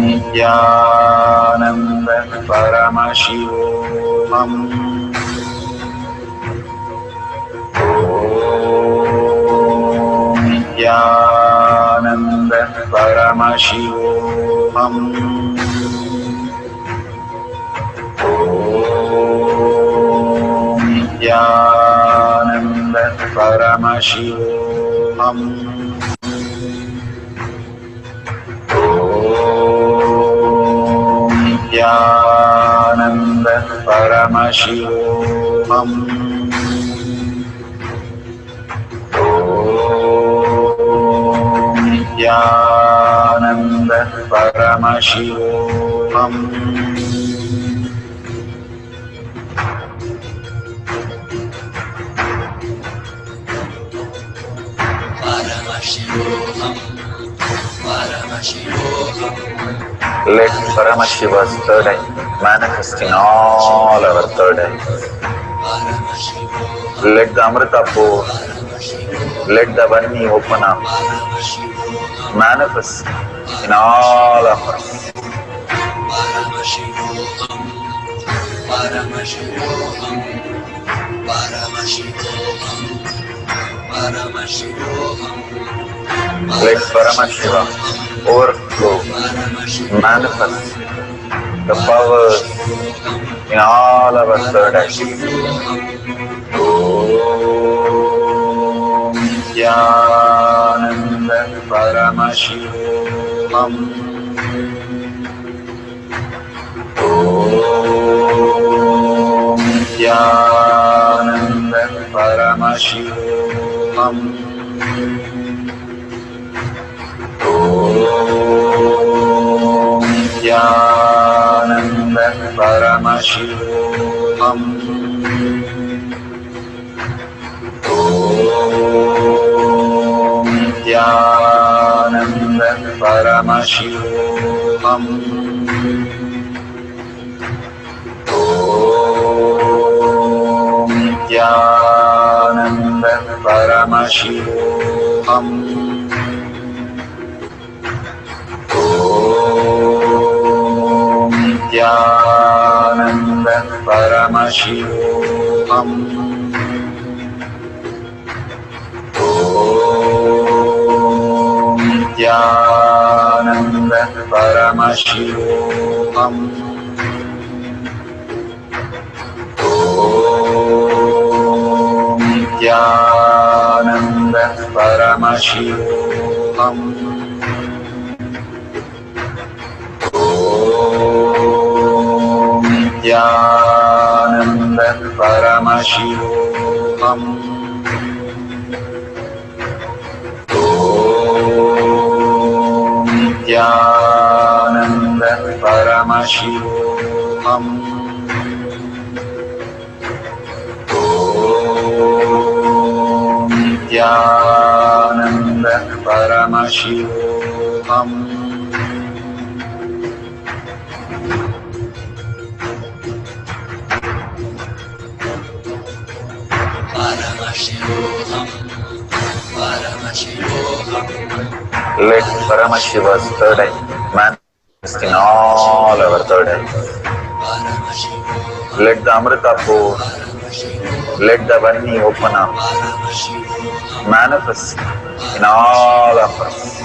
Nithyananda Paramashivoham. Om Nithyananda Paramashivoham. Om Nithyananda Paramashivoham. Om Nithyananda Paramashivoham. Om Nithyananda Paramashivoham. Let Paramashiva's third eye manifest in all our third eyes. Let the Amrita pour, let the Vani open up, manifest in all of us. Let Paramashiva overflow, manifest the powers in all our third eyes. Om Nithyananda Paramashivam. Om Nithyananda Paramashivam. Om Nithyananda Paramashivam. Om Nithyananda Paramashivam. Om Nithyananda Paramashivam. Om Nithyananda Paramashivam. Om Nithyananda Paramashivam. Om Nithyananda Paramashivam. Om Nithyananda Paramashivam. Om Nithyananda Paramashivam. Om Nithyananda Paramashivam. Let Paramashiva's third eye manifest in all our third eyes. Let the Amrita pour, let the Vani open up, manifest in all of us.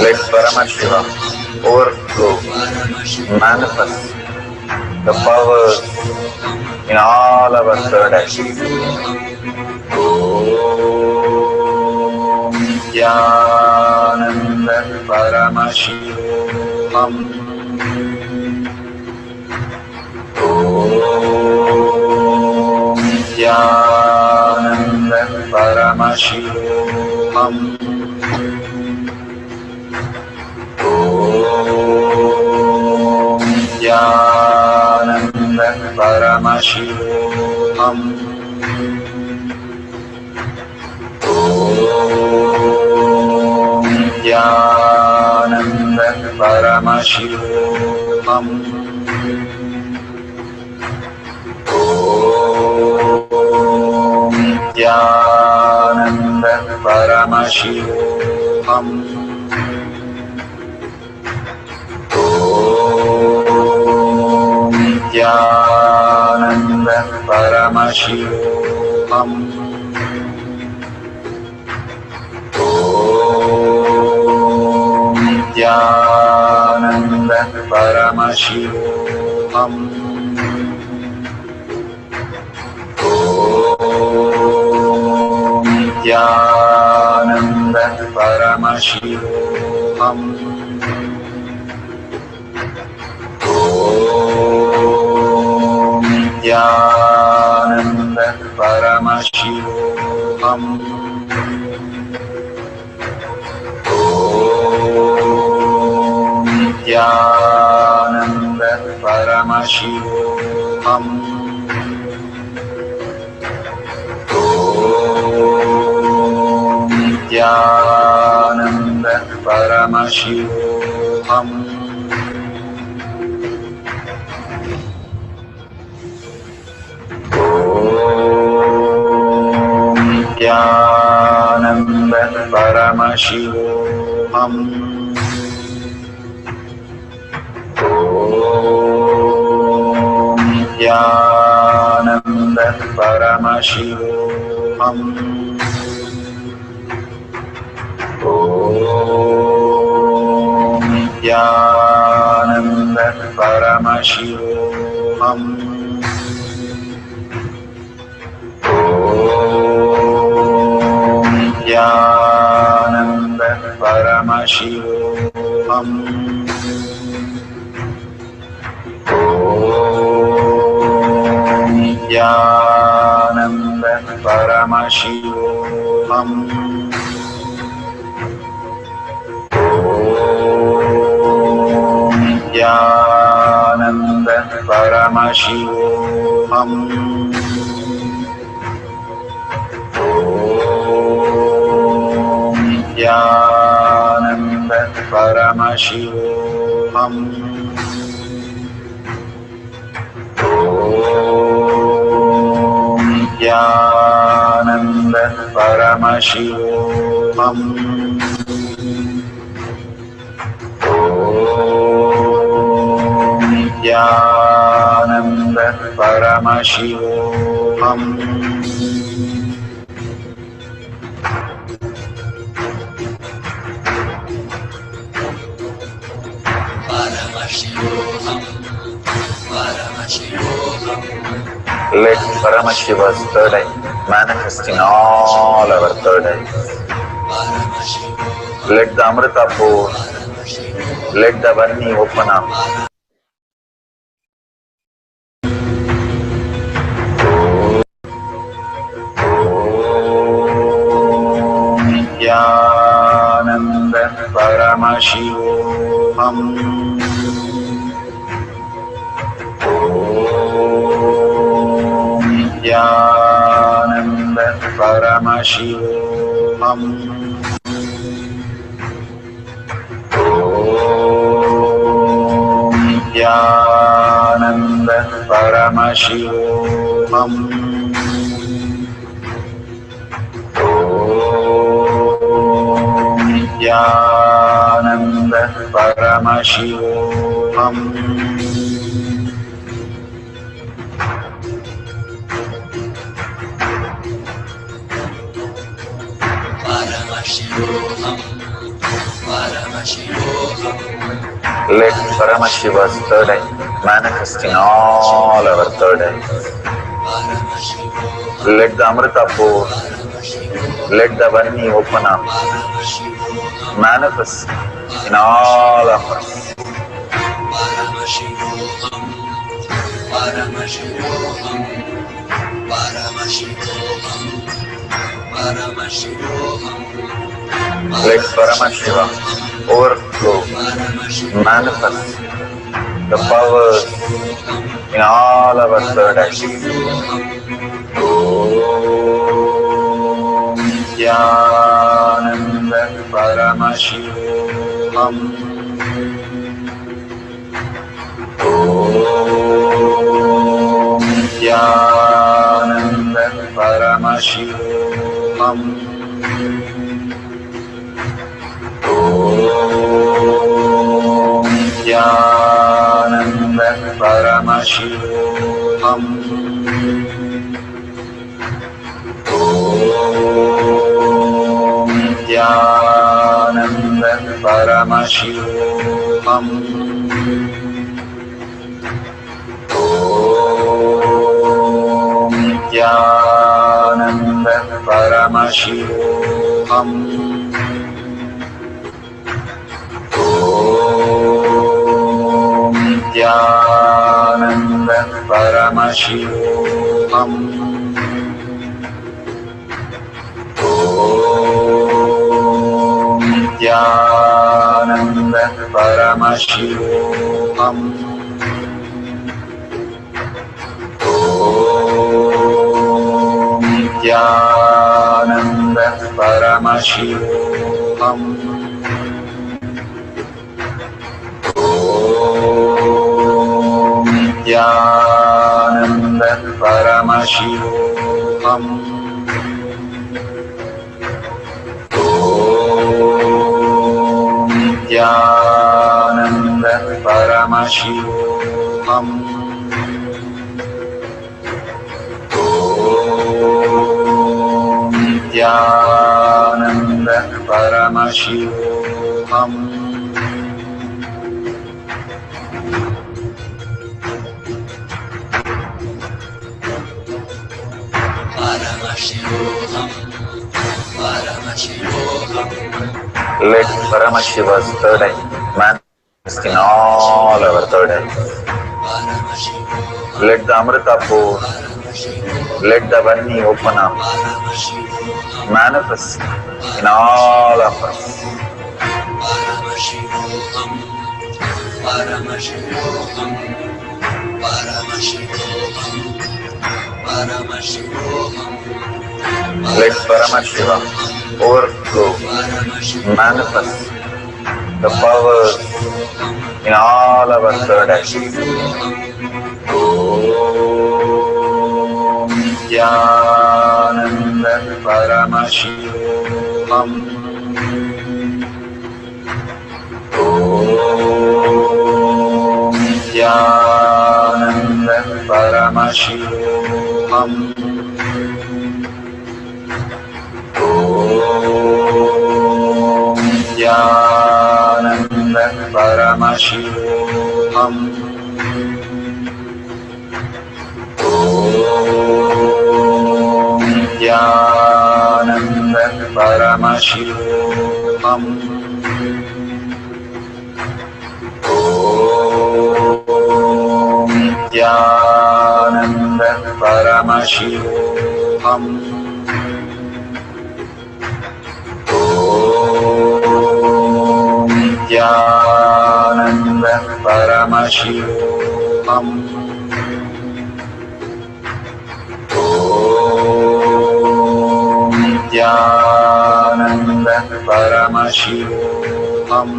Let Paramashiva overflow, manifest the powers in all our third eyes. Om Nithyananda Paramashivam. Om Nithyananda Paramashivam. Om Nithyananda Paramashivam. Om Nithyananda Paramashivam. Om Nithyananda Paramashivam. Om Nithyananda Paramashivam. Om Nithyananda Paramashivam. Om Nithyananda Paramashivam. Om Nithyananda Paramashivam. Om Nithyananda Paramashivoham. Om Nithyananda Paramashivoham. Om Nithyananda Paramashivoham. Om Nithyananda Paramashivoham. Om Nithyananda Paramashivoham. Om Nithyananda Paramashivoham. Om Nithyananda Paramashivoham. Om Nithyananda Paramashivoham. Om Nithyananda Paramashivoham. Om Nithyananda Paramashivoham. Om Nithyananda Paramashivoham. Let Paramashiva's third eye manifest in all our third eyes. Let the Amrita pour, let the Varni open up. Om Nithyananda Paramashivoham. Om Nithyananda Paramashivoham. Om Nithyananda Paramashivoham. Om Nithyananda Paramashivoham. Let Paramashiva's third eye manifest in all our third eyes. Let the Amrita pour, let the Varni open up, manifest in all of us. Let Paramashiva overflow, manifest the powers in all our third eyes. Om Nithyananda Paramashivoham. Om Nithyananda Paramashivoham. Om Nithyananda Paramashivoham. Om Nithyananda Paramashivoham. Om Nithyananda Paramashivoham. Om Nithyananda Paramashivoham. Om Nithyananda Paramashivoham. Nithyananda Paramashivoham. Nithyananda Paramashivoham. Nithyananda Paramashivoham. Nithyananda Paramashivoham. Let Paramashiva's third eye manifest in all our third eyes. Let the Amrita pour, let the Vani open up, manifest in all of us. Let Paramashiva overflow, manifest the powers in all our third eyes. Om Nithyananda Paramashivoham. Om Nithyananda Paramashivoham. Om Nithyananda Paramashivoham. Om Nithyananda Paramashivoham. Om Nithyananda Paramashivoham. Om Nithyananda Paramashivoham. Om Nithyananda Paramashivoham. Om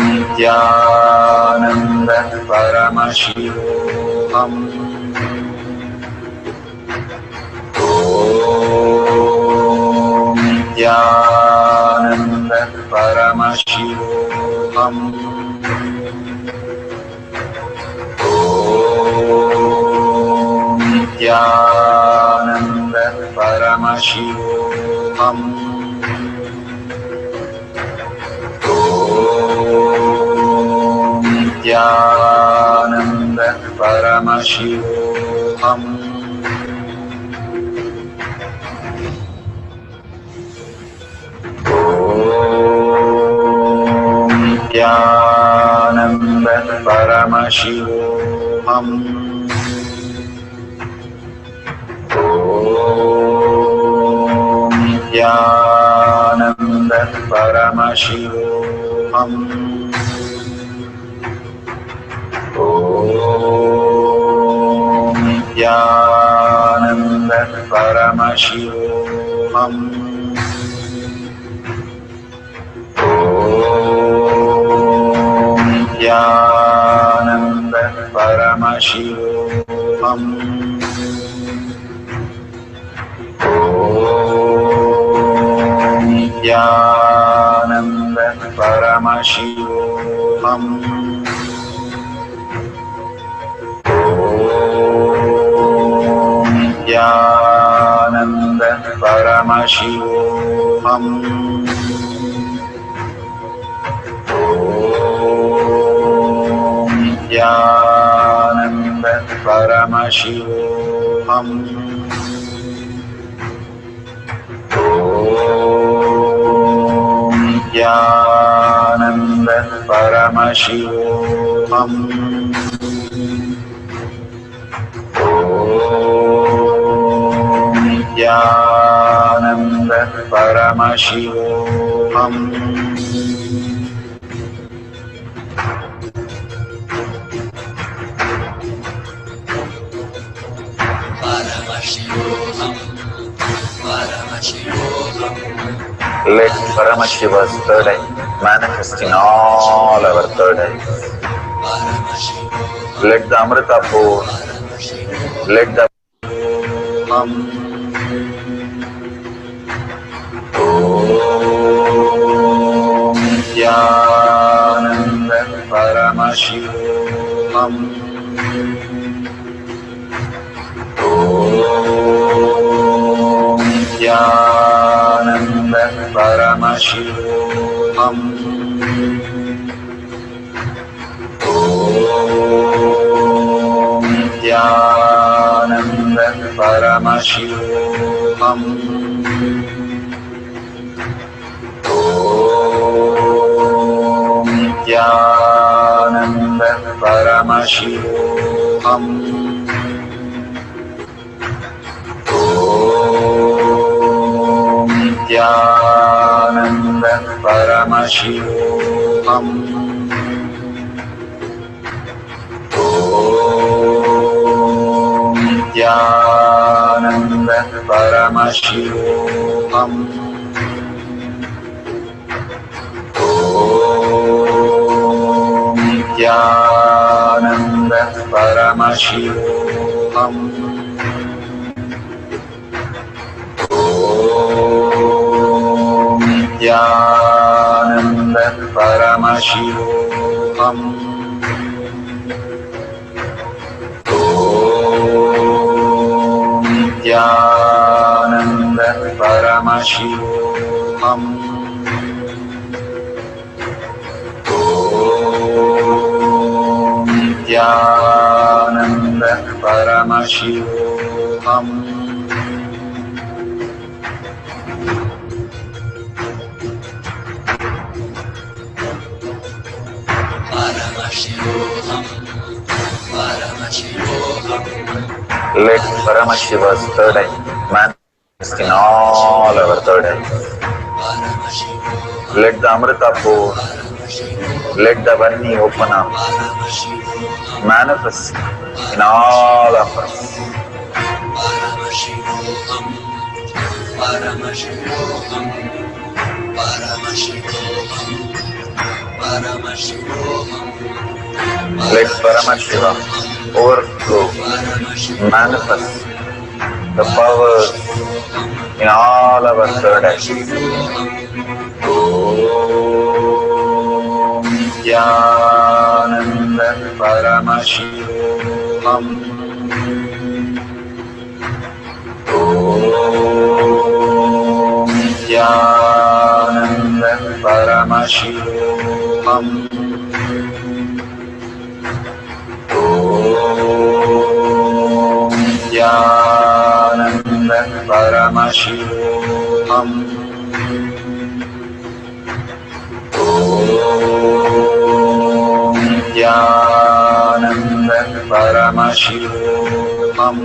Nithyananda Paramashivoham. Om Nithyananda Paramashivoham. Om Nithyananda Paramashivoham. Om Nithyananda Paramashivoham. Om Nithyananda Paramashivoham. Om Nithyananda Paramashivoham. Om Nithyananda Paramashivoham. Om Nithyananda Paramashivoham. Om Nithyananda Paramashivoham. Om Nithyananda Paramashivoham. Om Nithyananda Paramashivoham. Om Nithyananda Paramashivoham. Om Nithyananda Paramashivoham. Let Paramashiva's third eye manifest in all our third eyes. Let the Amrita pour, let the Om Nithyananda Paramashivoham. Om Nithyananda Paramashivoham. Om Nithyananda Paramashivoham. Om Nithyananda Paramashivoham. Om Nithyananda Paramashivoham. Om Nithyananda Paramashivoham. Om Nithyananda Paramashivoham. Om Nithyananda Paramashivoham. Om Nithyananda Paramashivoham. Om Nithyananda Paramashivoham. Let Paramashiva's third eye manifest in all our third eyes. Let the Amrita pour, let the Vani open up, manifest in all of us. Let Paramashiva overflow, manifest the powers in all our third eyes. Om Nithyananda Paramashivoham. Om Nithyananda Paramashivoham. Om Nithyananda Paramashivoham. Om Nithyananda Paramashivoham. Om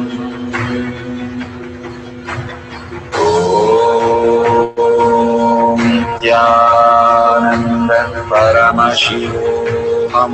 Nithyananda Paramashivoham. Om Nithyananda Paramashivoham.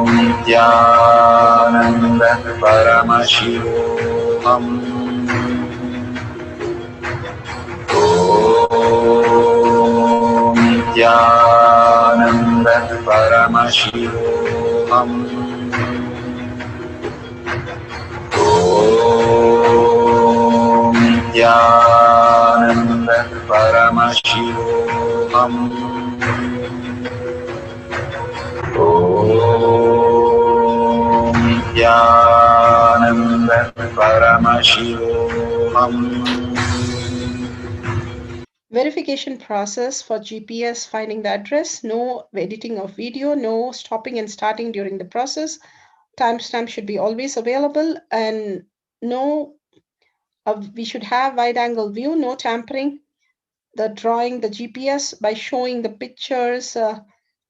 Om Nithyananda Paramashivoham. Om Nithyananda Paramashivoham. Om Nithyananda Paramashivoham. Om Nithyananda Paramashivoham. Verification process for GPS finding the address. No editing of video, no stopping and starting during the process. Timestamp should be always available, and no, we should have wide angle view, no tampering, the drawing, the GPS, by showing the pictures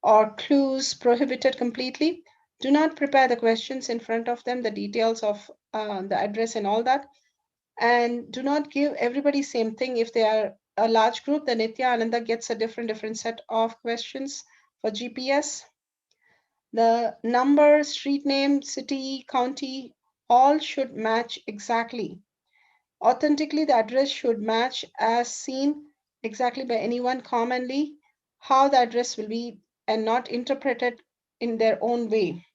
or clues prohibited completely. Do not prepare the questions in front of them, the details of the address and all that. And do not give everybody same thing. If they are a large group, the Nithyananda gets a different set of questions for GPS. The number, street name, city, county, all should match exactly. Authentically, the address should match as seen exactly by anyone commonly, how the address will be, and not interpreted in their own way.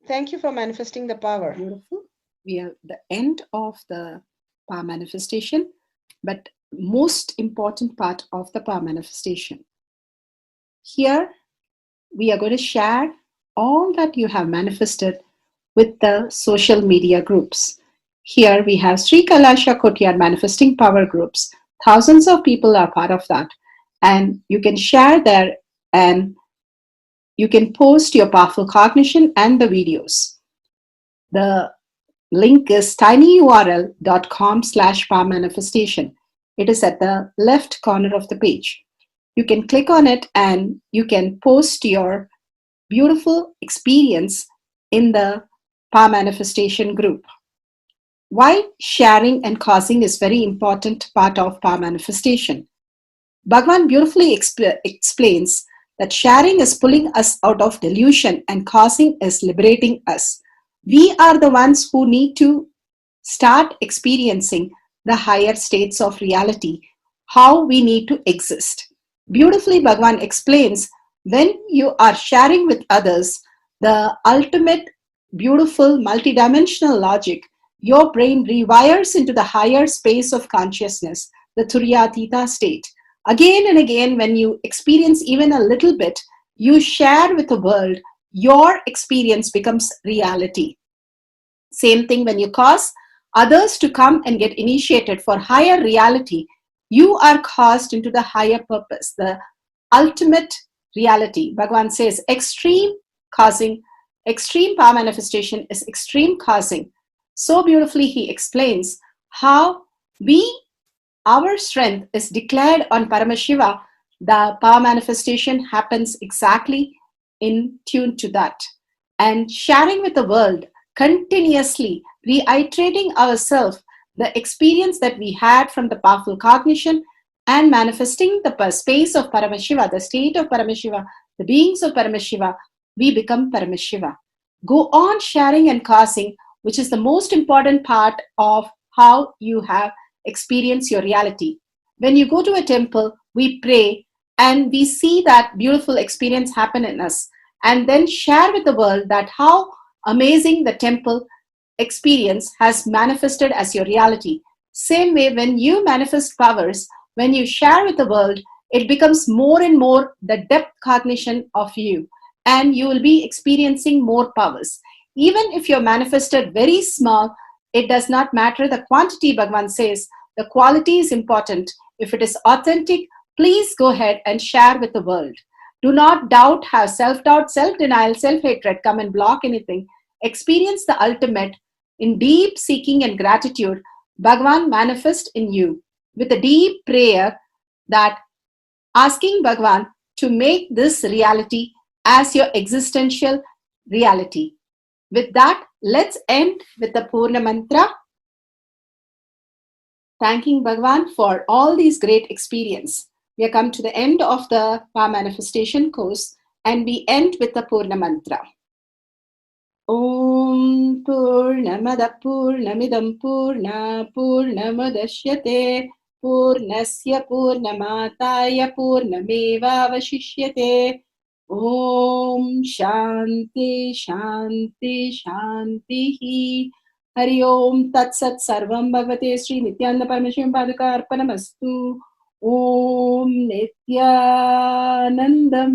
Thank you for manifesting the power. Beautiful. We are at the end of the power manifestation, but most important part of the power manifestation. Here, we are going to share all that you have manifested with the social media groups. Here we have Sri Kailasha Kotyar manifesting power groups. Thousands of people are part of that. And you can share there and you can post your powerful cognition and the videos. The link is tinyurl.com/power manifestation. It is at the left corner of the page. You can click on it and you can post your beautiful experience in the power manifestation group. Why sharing and causing is very important part of power manifestation. Bhagavan beautifully explains that sharing is pulling us out of delusion and causing is liberating us. We are the ones who need to start experiencing the higher states of reality, how we need to exist. Beautifully, Bhagavan explains when you are sharing with others the ultimate beautiful multidimensional logic, your brain rewires into the higher space of consciousness, the Turyatita state. Again and again, when you experience even a little bit, you share with the world, your experience becomes reality. Same thing when you cause others to come and get initiated for higher reality, you are caused into the higher purpose, the ultimate reality. Bhagavan says extreme causing, extreme power manifestation is extreme causing. So beautifully he explains how our strength is declared on Paramashiva. The power manifestation happens exactly in tune to that. And sharing with the world, continuously reiterating ourselves the experience that we had from the powerful cognition and manifesting the space of Paramashiva, the state of Paramashiva, the beings of Paramashiva, we become Paramashiva. Go on sharing and causing, which is the most important part of how you have experienced your reality. When you go to a temple, we pray and we see that beautiful experience happen in us, and then share with the world that how amazing the temple experience has manifested as your reality. Same way, when you manifest powers, when you share with the world, it becomes more and more the depth cognition of you, and you will be experiencing more powers. Even if you're manifested very small, it does not matter the quantity. Bhagavan says the quality is important. If it is authentic, please go ahead and share with the world. Do not doubt, have self-doubt, self-denial, self-hatred come and block anything. Experience the ultimate in deep seeking and gratitude. Bhagavan manifest in you with a deep prayer, that asking Bhagavan to make this reality as your existential reality. With that, let's end with the Purna Mantra, thanking Bhagavan for all these great experience. We have come to the end of the power manifestation course, and we end with the Purna Mantra. Om Purnamada Purnamidam Purna Purnamadashyate Purnasya Purnamataya Purnameva Vashishyate. Om Shanti Shanti Shanti. Hari Om Tat Sat Sarvam Bhagavate Sri Nithyananda Parameshivam Padaka Arpanamastu. Om Nithyanandam.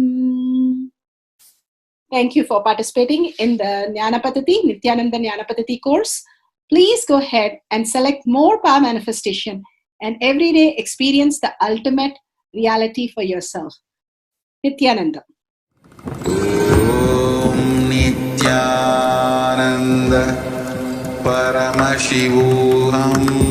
Thank you for participating in the Jnana Paddhati, Nithyananda Jnana Paddhati course. Please go ahead and select more power manifestation and every day experience the ultimate reality for yourself. Nithyananda. Om Nithyananda Paramashivoham